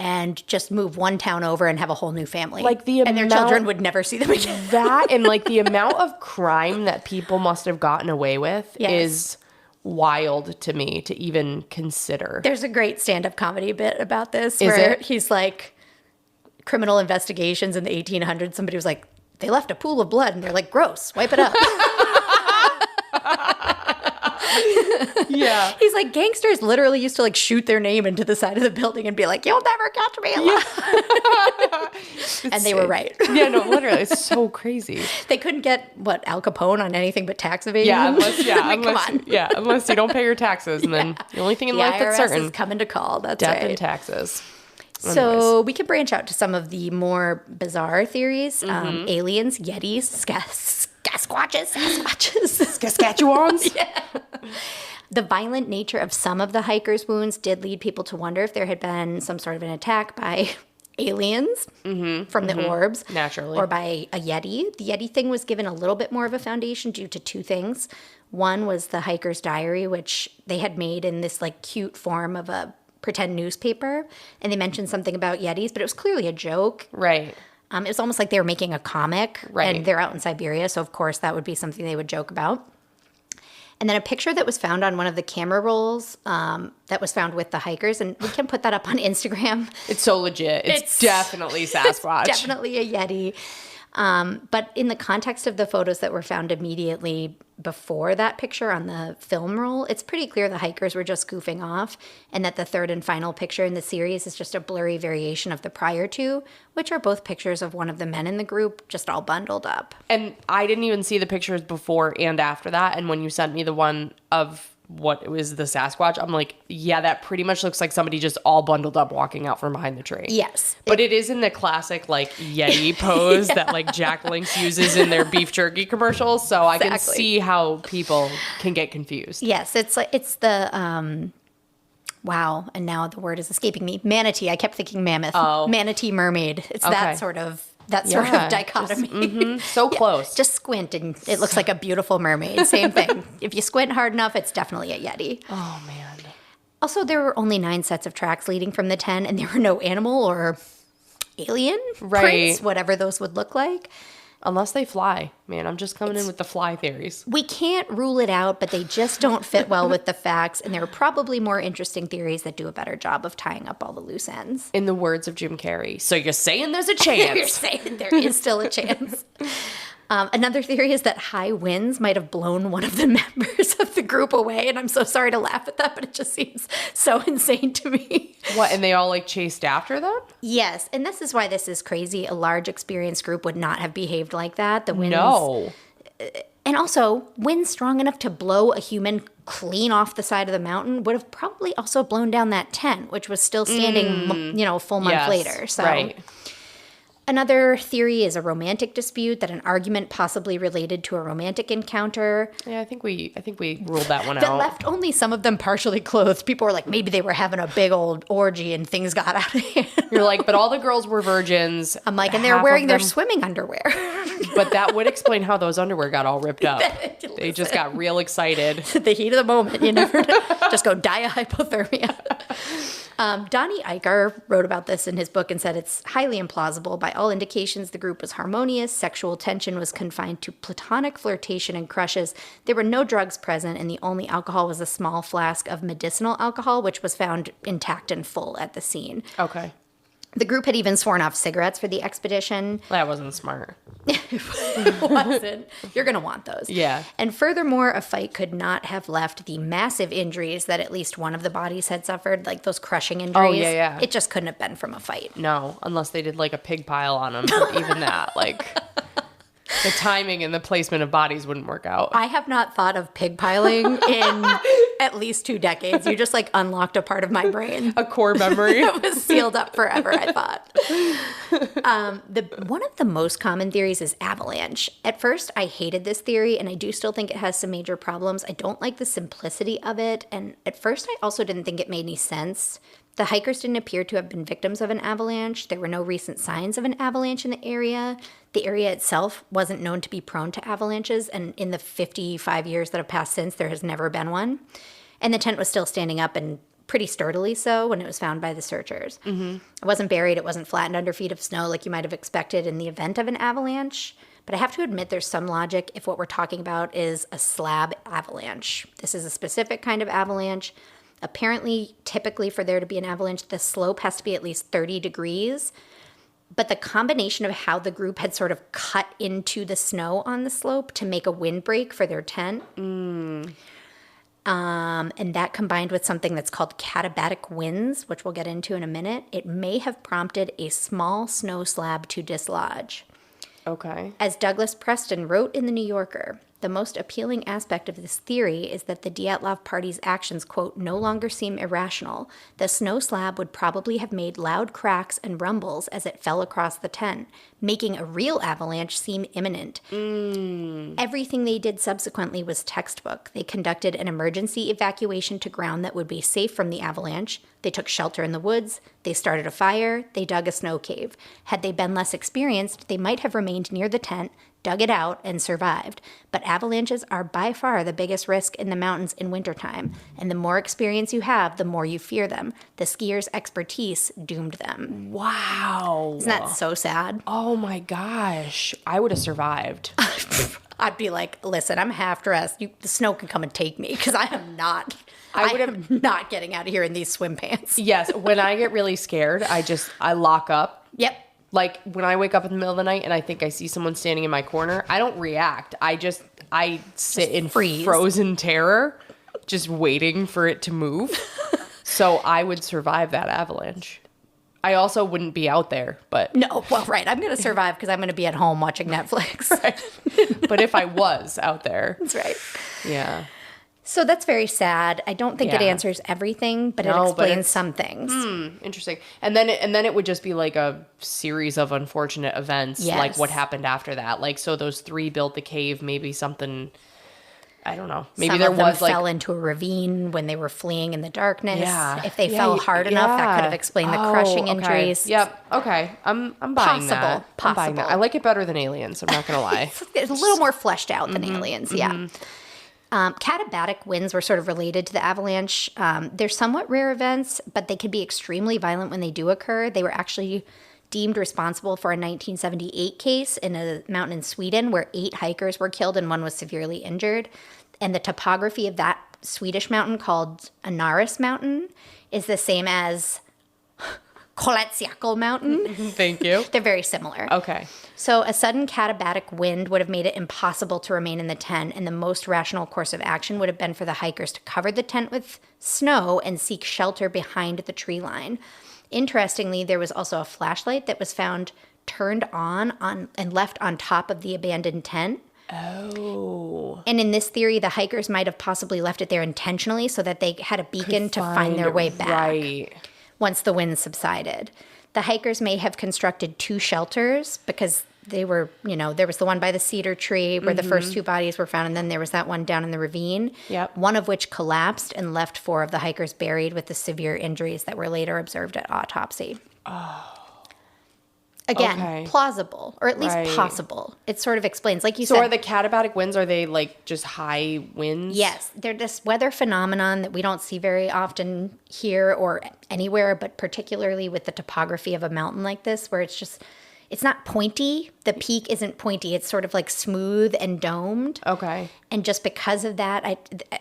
S1: and just move one town over and have a whole new family.
S5: Like
S1: and their children would never see them again.
S5: That and like the amount of crime that people must have gotten away with is wild to me to even consider.
S1: There's a great stand-up comedy bit about this where he's like, criminal investigations in the 1800s, somebody was like, they left a pool of blood, and they're like, gross, wipe it up.
S5: Yeah.
S1: He's like, gangsters literally used to like shoot their name into the side of the building and be like, you'll never catch me alive. And they were right.
S5: Yeah, no, literally. It's so crazy.
S1: They couldn't get, Al Capone on anything but tax evasion?
S5: Unless you don't pay your taxes. And then the only thing in life that's certain
S1: is coming to call. That's
S5: death
S1: right.
S5: and taxes.
S1: So we can branch out to some of the more bizarre theories. Aliens, Yetis, Sasquatches,
S5: Saskatchewans.
S1: Yeah. The violent nature of some of the hikers' wounds did lead people to wonder if there had been some sort of an attack by aliens from the orbs.
S5: Naturally.
S1: Or by a Yeti. The Yeti thing was given a little bit more of a foundation due to two things. One was the hiker's diary, which they had made in this like cute form of a pretend newspaper. And they mentioned something about Yetis, but it was clearly a joke.
S5: Right.
S1: It was almost like they were making a comic.
S5: Right.
S1: And they're out in Siberia, so of course that would be something they would joke about. And then a picture that was found on one of the camera rolls that was found with the hikers. And we can put that up on Instagram.
S5: It's so legit. It's definitely Sasquatch.
S1: It's definitely a Yeti. But in the context of the photos that were found immediately before that picture on the film roll, it's pretty clear the hikers were just goofing off and that the third and final picture in the series is just a blurry variation of the prior two, which are both pictures of one of the men in the group just all bundled up.
S5: And I didn't even see the pictures before and after that. And when you sent me the one of what was the Sasquatch, I'm like, yeah, that pretty much looks like somebody just all bundled up walking out from behind the tree.
S1: Yes.
S5: But it is in the classic like Yeti pose that like Jack Link's uses in their beef jerky commercials. So I can see how people can get confused.
S1: Yes, it's the wow, and now the word is escaping me. Manatee. I kept thinking mammoth.
S5: Oh.
S1: Manatee mermaid. It's that sort of dichotomy.
S5: So close.
S1: Just squint and it looks like a beautiful mermaid. Same thing. If you squint hard enough, it's definitely a Yeti.
S5: Oh, man.
S1: Also, there were only 9 sets of tracks leading from the 10, and there were no animal or alien prints, whatever those would look like.
S5: Unless they fly. Man, I'm just coming in with the fly theories.
S1: We can't rule it out, but they just don't fit well with the facts, and there are probably more interesting theories that do a better job of tying up all the loose ends.
S5: In the words of Jim Carrey. So you're saying there's a chance.
S1: You're saying there is still a chance. Another theory is that high winds might have blown one of the members of the group away, and I'm so sorry to laugh at that, but it just seems so insane to me.
S5: What, and they all like chased after them?
S1: Yes, and this is why this is crazy. A large experienced group would not have behaved like that. The winds,
S5: No.
S1: And also, winds strong enough to blow a human clean off the side of the mountain would have probably also blown down that tent, which was still standing, a full month later. So.
S5: Right.
S1: Another theory is a romantic dispute, that an argument possibly related to a romantic encounter.
S5: Yeah, I think we ruled that one
S1: That
S5: out.
S1: left only some of them partially clothed. People were like, maybe they were having a big old orgy and things got out of hand.
S5: You're like, but all the girls were virgins.
S1: I'm like, and they're wearing their swimming underwear.
S5: But that would explain how those underwear got all ripped up. They just got real excited.
S1: The heat of the moment. You never know. Just go die of hypothermia. Donnie Eicher wrote about this in his book and said it's highly implausible. By all indications, the group was harmonious. Sexual tension was confined to platonic flirtation and crushes. There were no drugs present, and the only alcohol was a small flask of medicinal alcohol, which was found intact and full at the scene.
S5: Okay.
S1: The group had even sworn off cigarettes for the expedition.
S5: That wasn't smart.
S1: It wasn't. You're going to want those.
S5: Yeah.
S1: And furthermore, a fight could not have left the massive injuries that at least one of the bodies had suffered, like those crushing injuries.
S5: Oh, yeah.
S1: It just couldn't have been from a fight.
S5: No, unless they did like a pig pile on them. Even that, like, the timing and the placement of bodies wouldn't work out.
S1: I have not thought of pig piling in at least 2 decades. You just like unlocked a part of my brain.
S5: A core memory.
S1: It was sealed up forever, I thought. One of the most common theories is avalanche. At first, I hated this theory, and I do still think it has some major problems. I don't like the simplicity of it, and at first, I also didn't think it made any sense. The hikers didn't appear to have been victims of an avalanche. There were no recent signs of an avalanche in the area. The area itself wasn't known to be prone to avalanches, and in the 55 years that have passed since, there has never been one. And the tent was still standing up, and pretty sturdily so, when it was found by the searchers. Mm-hmm. It wasn't buried. It wasn't flattened under feet of snow like you might have expected in the event of an avalanche. But I have to admit there's some logic if what we're talking about is a slab avalanche. This is a specific kind of avalanche. Apparently, typically for there to be an avalanche, the slope has to be at least 30 degrees. But the combination of how the group had sort of cut into the snow on the slope to make a windbreak for their tent, and that combined with something that's called katabatic winds, which we'll get into in a minute, it may have prompted a small snow slab to dislodge.
S5: Okay.
S1: As Douglas Preston wrote in The New Yorker, The most appealing aspect of this theory is that the Dyatlov party's actions, quote, no longer seem irrational. The snow slab would probably have made loud cracks and rumbles as it fell across the tent, making a real avalanche seem imminent. Everything they did subsequently was textbook. They conducted an emergency evacuation to ground that would be safe from the avalanche. They took shelter in the woods. They started a fire. They dug a snow cave. Had they been less experienced, they might have remained near the tent, dug it out, and survived. But avalanches are by far the biggest risk in the mountains in wintertime, and the more experience you have, the more you fear them. The skiers' expertise doomed them.
S5: Wow.
S1: Isn't that so sad?
S5: Oh my gosh. I would have survived.
S1: I'd be like, listen, I'm half dressed. The snow can come and take me because I am not.
S5: I
S1: am not getting out of here in these swim pants.
S5: Yes. When I get really scared, I lock up.
S1: Yep.
S5: Like when I wake up in the middle of the night and I think I see someone standing in my corner, I don't react. I sit in frozen terror, just waiting for it to move. So I would survive that avalanche. I also wouldn't be out there, but
S1: No, well, right. I'm going to survive because I'm going to be at home watching Netflix.
S5: right. But if I was out there,
S1: That's right.
S5: yeah.
S1: So that's very sad. I don't think it
S5: Yeah.
S1: answers everything, but
S5: No,
S1: it
S5: but
S1: explains
S5: it's-
S1: some things.
S5: Interesting. And then it would just be like a series of unfortunate events, like what
S1: Yes.
S5: happened after that. Like, so those three built the cave, maybe something, I don't know. Maybe
S1: Some
S5: there
S1: of them
S5: was like,
S1: fell into a ravine when they were fleeing in the darkness.
S5: yeah.
S1: If they
S5: Yeah,
S1: fell hard enough, that could
S5: yeah.
S1: have explained the
S5: Oh,
S1: crushing
S5: okay.
S1: injuries.
S5: Yep. Okay. I'm buying that. I'm buying that.
S1: Possible.
S5: I like it better than Aliens. I'm not going to lie.
S1: It's a little more fleshed out than
S5: Mm-hmm.
S1: Aliens, yeah. Katabatic winds were sort of related to the avalanche. They're somewhat rare events, but they can be extremely violent when they do occur. They were actually deemed responsible for a 1978 case in a mountain in Sweden where 8 hikers were killed and one was severely injured. And the topography of that Swedish mountain called Anaris Mountain is the same as Holatchal Mountain.
S5: Thank you.
S1: They're very similar.
S5: Okay.
S1: So a sudden katabatic wind would have made it impossible to remain in the tent, and the most rational course of action would have been for the hikers to cover the tent with snow and seek shelter behind the tree line. Interestingly, there was also a flashlight that was found turned on and left on top of the abandoned tent.
S5: Oh.
S1: And in this theory, the hikers might have possibly left it there intentionally so that they had a beacon to find their way back.
S5: Right.
S1: Once the wind subsided. The hikers may have constructed 2 shelters because they were, there was the one by the cedar tree where the first 2 bodies were found, and then there was that one down in the ravine,
S5: Yep.
S1: one of which collapsed and left 4 of the hikers buried with the severe injuries that were later observed at autopsy. Oh. Again,
S5: Okay.
S1: plausible, or at least
S5: Right.
S1: possible. It sort of explains, like you
S5: So
S1: said.
S5: are the katabatic winds, are they like just high winds?
S1: Yes, they're this weather phenomenon that we don't see very often here or anywhere, but particularly with the topography of a mountain like this, where it's not pointy. The peak isn't pointy. It's sort of like smooth and domed.
S5: Okay.
S1: And just because of that,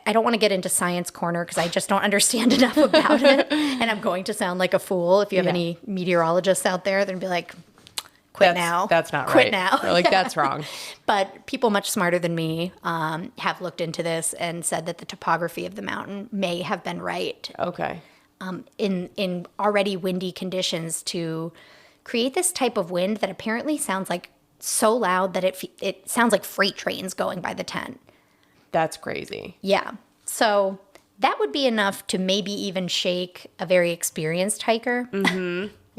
S1: I don't want to get into science corner because I just don't understand enough about it. And I'm going to sound like a fool. If you have
S5: Yeah.
S1: any meteorologists out there, then be like, quit now.
S5: That's not
S1: Quit
S5: right.
S1: now.
S5: They're like, that's wrong.
S1: But people much smarter than me have looked into this and said that the topography of the mountain may have been right
S5: Okay.
S1: in already windy conditions to create this type of wind that apparently sounds like so loud that it sounds like freight trains going by the tent.
S5: That's crazy.
S1: Yeah. So that would be enough to maybe even shake a very experienced hiker.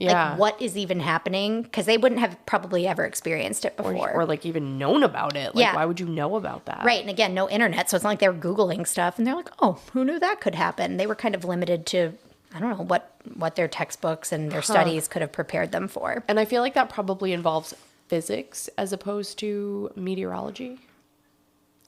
S5: Yeah.
S1: Like, what is even happening? Because they wouldn't have probably ever experienced it before.
S5: Or like even known about it. Like,
S1: Yeah.
S5: why would you know about that?
S1: Right. And again, no internet. So it's not like they were Googling stuff and they're like, oh, who knew that could happen? They were kind of limited to, I don't know, what their textbooks and their studies could have prepared them for.
S5: And I feel like that probably involves physics as opposed to meteorology.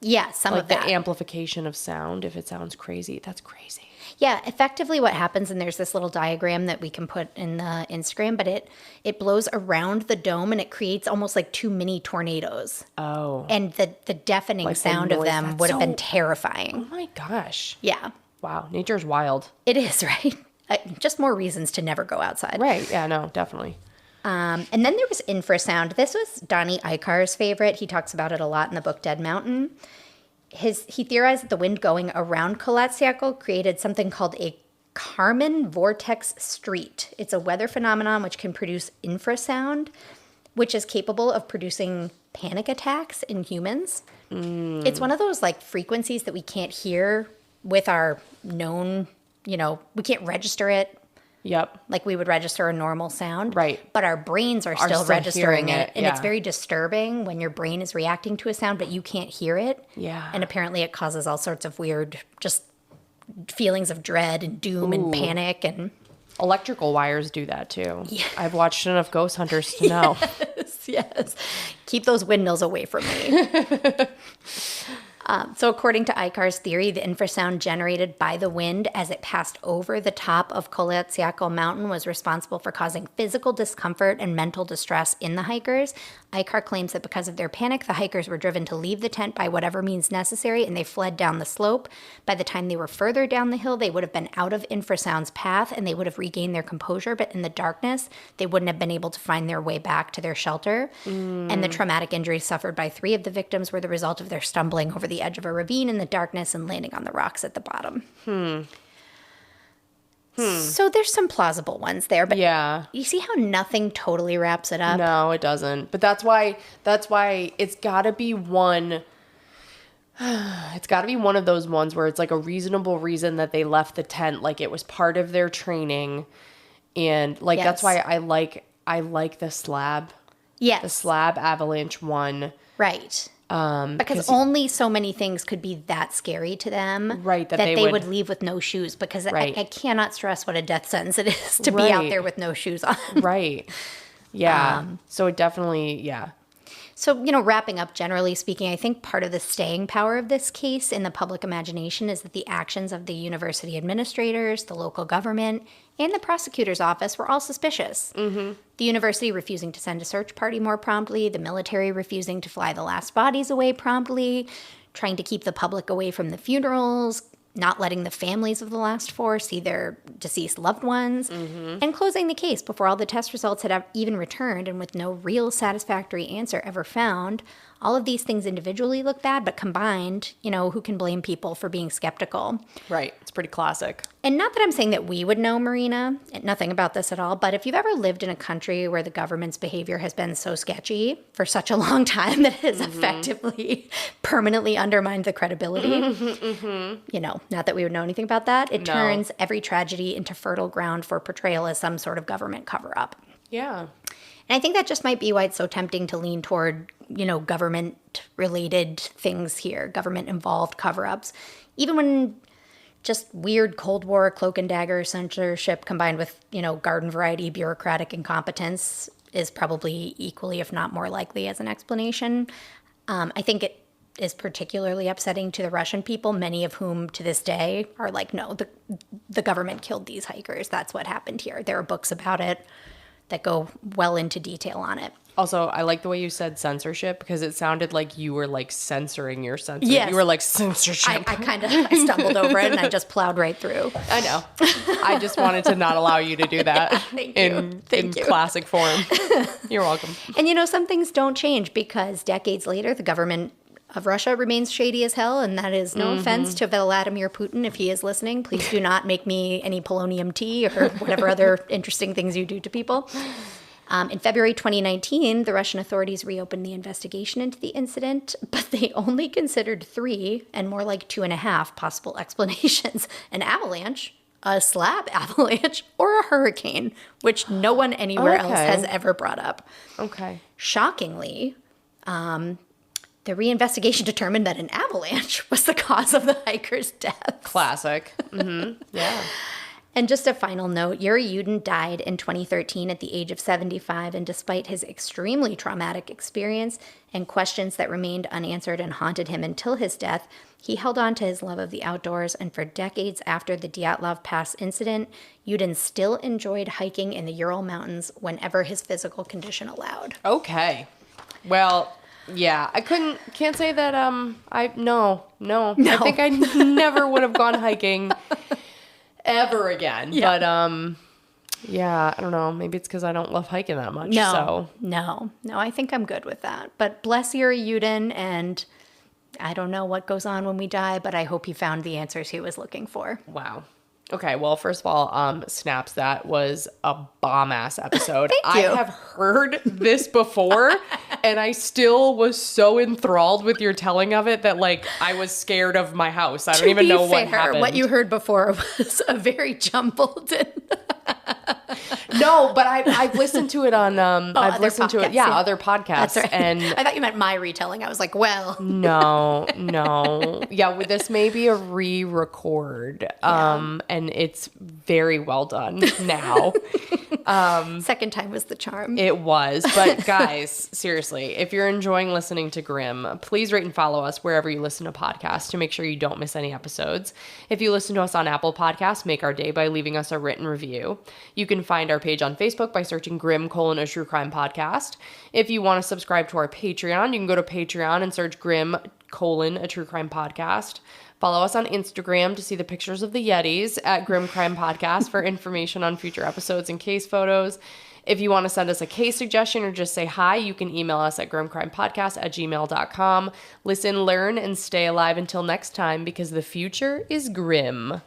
S1: Yeah, some
S5: Like
S1: of
S5: the
S1: that.
S5: amplification of sound. If it sounds crazy, that's crazy.
S1: Yeah, effectively what happens, and there's this little diagram that we can put in the Instagram, but it blows around the dome and it creates almost like 2 mini tornadoes.
S5: Oh.
S1: And the deafening
S5: Like the
S1: sound of
S5: noise,
S1: them
S5: that's
S1: would have been
S5: so-
S1: terrifying.
S5: Oh my gosh.
S1: Yeah,
S5: Wow. Nature's wild.
S1: it is, right? Just more reasons to never go outside.
S5: Right. Yeah, no, definitely.
S1: And then there was infrasound. This was Donnie Icar's favorite. He talks about it a lot in the book Dead Mountain. He theorized that the wind going around Holatchal created something called a Kármán vortex street. It's a weather phenomenon which can produce infrasound, which is capable of producing panic attacks in humans. It's one of those like frequencies that we can't hear with our known, we can't register it.
S5: Yep.
S1: Like we would register a normal sound.
S5: Right.
S1: But our brains are still registering
S5: hearing
S1: it. And it's very disturbing when your brain is reacting to a sound, but you can't hear it.
S5: Yeah.
S1: And apparently it causes all sorts of weird, just feelings of dread and doom and panic. And
S5: electrical wires do that too. Yeah. I've watched enough ghost hunters to know.
S1: Yes. Keep those windmills away from me. So according to Icar's theory, the infrasound generated by the wind as it passed over the top of Holatchal Mountain was responsible for causing physical discomfort and mental distress in the hikers. Icar claims that because of their panic, the hikers were driven to leave the tent by whatever means necessary, and they fled down the slope. By the time they were further down the hill, they would have been out of infrasound's path, and they would have regained their composure, but in the darkness, they wouldn't have been able to find their way back to their shelter. And the traumatic injuries suffered by 3 of the victims were the result of their stumbling over the edge of a ravine in the darkness and landing on the rocks at the bottom. So there's some plausible ones there, but you see how nothing totally wraps it up?
S5: No, it doesn't. But that's why it's got to be one. It's got to be one of those ones where it's like a reasonable reason that they left the tent, like it was part of their training, and like that's why I like the slab.
S1: Yes,
S5: the slab avalanche one.
S1: Right. Because only so many things could be that scary to them,
S5: right? That
S1: they would leave with no shoes. Because I cannot stress what a death sentence it is to be out there with no shoes on.
S5: Right. Yeah. So it definitely,
S1: So, wrapping up, generally speaking, I think part of the staying power of this case in the public imagination is that the actions of the university administrators, the local government, and the prosecutor's office were all suspicious. Mm-hmm. The university refusing to send a search party more promptly, the military refusing to fly the last bodies away promptly, trying to keep the public away from the funerals, not letting the families of the last 4 see their deceased loved ones, and closing the case before all the test results had even returned and with no real satisfactory answer ever found. All of these things individually look bad, but combined, who can blame people for being skeptical?
S5: Right. It's pretty classic.
S1: And not that I'm saying that we would know, Marina, nothing about this at all, but if you've ever lived in a country where the government's behavior has been so sketchy for such a long time that it has effectively permanently undermined the credibility, not that we would know anything about that, it turns every tragedy into fertile ground for portrayal as some sort of government cover-up.
S5: Yeah.
S1: And I think that just might be why it's so tempting to lean toward, government-related things here, government-involved cover-ups. Even when just weird Cold War cloak and dagger censorship combined with, garden variety bureaucratic incompetence is probably equally, if not more likely, as an explanation. I think it is particularly upsetting to the Russian people, many of whom to this day are like, no, the government killed these hikers. That's what happened here. There are books about it that go well into detail on it.
S5: Also, I like the way you said censorship because it sounded like you were like censoring your censor.
S1: Yes.
S5: You were like censorship.
S1: I stumbled over it and I just plowed right through.
S5: I know. I just wanted to not allow you to do that in classic form. You're welcome.
S1: And some things don't change because decades later, the government of Russia remains shady as hell, and that is no offense to Vladimir Putin if he is listening. Please do not make me any polonium tea or whatever other interesting things you do to people. In February 2019, the Russian authorities reopened the investigation into the incident, but they only considered 3 and more like 2.5 possible explanations: an avalanche, a slab avalanche, or a hurricane, which no one anywhere else has ever brought up.
S5: Okay.
S1: Shockingly, the reinvestigation determined that an avalanche was the cause of the hiker's death.
S5: Classic. Mm-hmm. Yeah.
S1: And just a final note, Yuri Yudin died in 2013 at the age of 75, and despite his extremely traumatic experience and questions that remained unanswered and haunted him until his death, he held on to his love of the outdoors, and for decades after the Dyatlov Pass incident, Yudin still enjoyed hiking in the Ural Mountains whenever his physical condition allowed.
S5: Okay. Well, yeah, can't say that, no. I think I never would have gone hiking ever again. Yeah. But, yeah, I don't know. Maybe it's because I don't love hiking that much. No,
S1: I think I'm good with that. But bless Yuri Yudin, and I don't know what goes on when we die, but I hope he found the answers he was looking for.
S5: Wow. Okay, well, first of all, snaps, that was a bomb-ass episode.
S1: Thank you.
S5: I have heard this before, And I still was so enthralled with your telling of it that like I was scared of my house. I don't even know what happened.
S1: What you heard before was a very jumbled.
S5: No, but I've listened to it on I've listened to it, other podcasts.
S1: That's right.
S5: And
S1: I thought you meant my retelling. I was like, well,
S5: no. Yeah, this may be a re-record. And it's very well done now.
S1: Second time was the charm.
S5: It was. But guys, seriously, if you're enjoying listening to Grimm, please rate and follow us wherever you listen to podcasts to make sure you don't miss any episodes. If you listen to us on Apple Podcasts, make our day by leaving us a written review. You can find our page on Facebook by searching Grimm: a True Crime Podcast. If you want to subscribe to our Patreon, you can go to Patreon and search Grimm: a True Crime Podcast. Follow us on Instagram to see the pictures of the Yetis at Grimm Crime Podcast for information on future episodes and case photos. If you want to send us a case suggestion or just say hi, you can email us at grimmcrimepodcast@gmail.com. Listen, learn, and stay alive until next time, because the future is grim.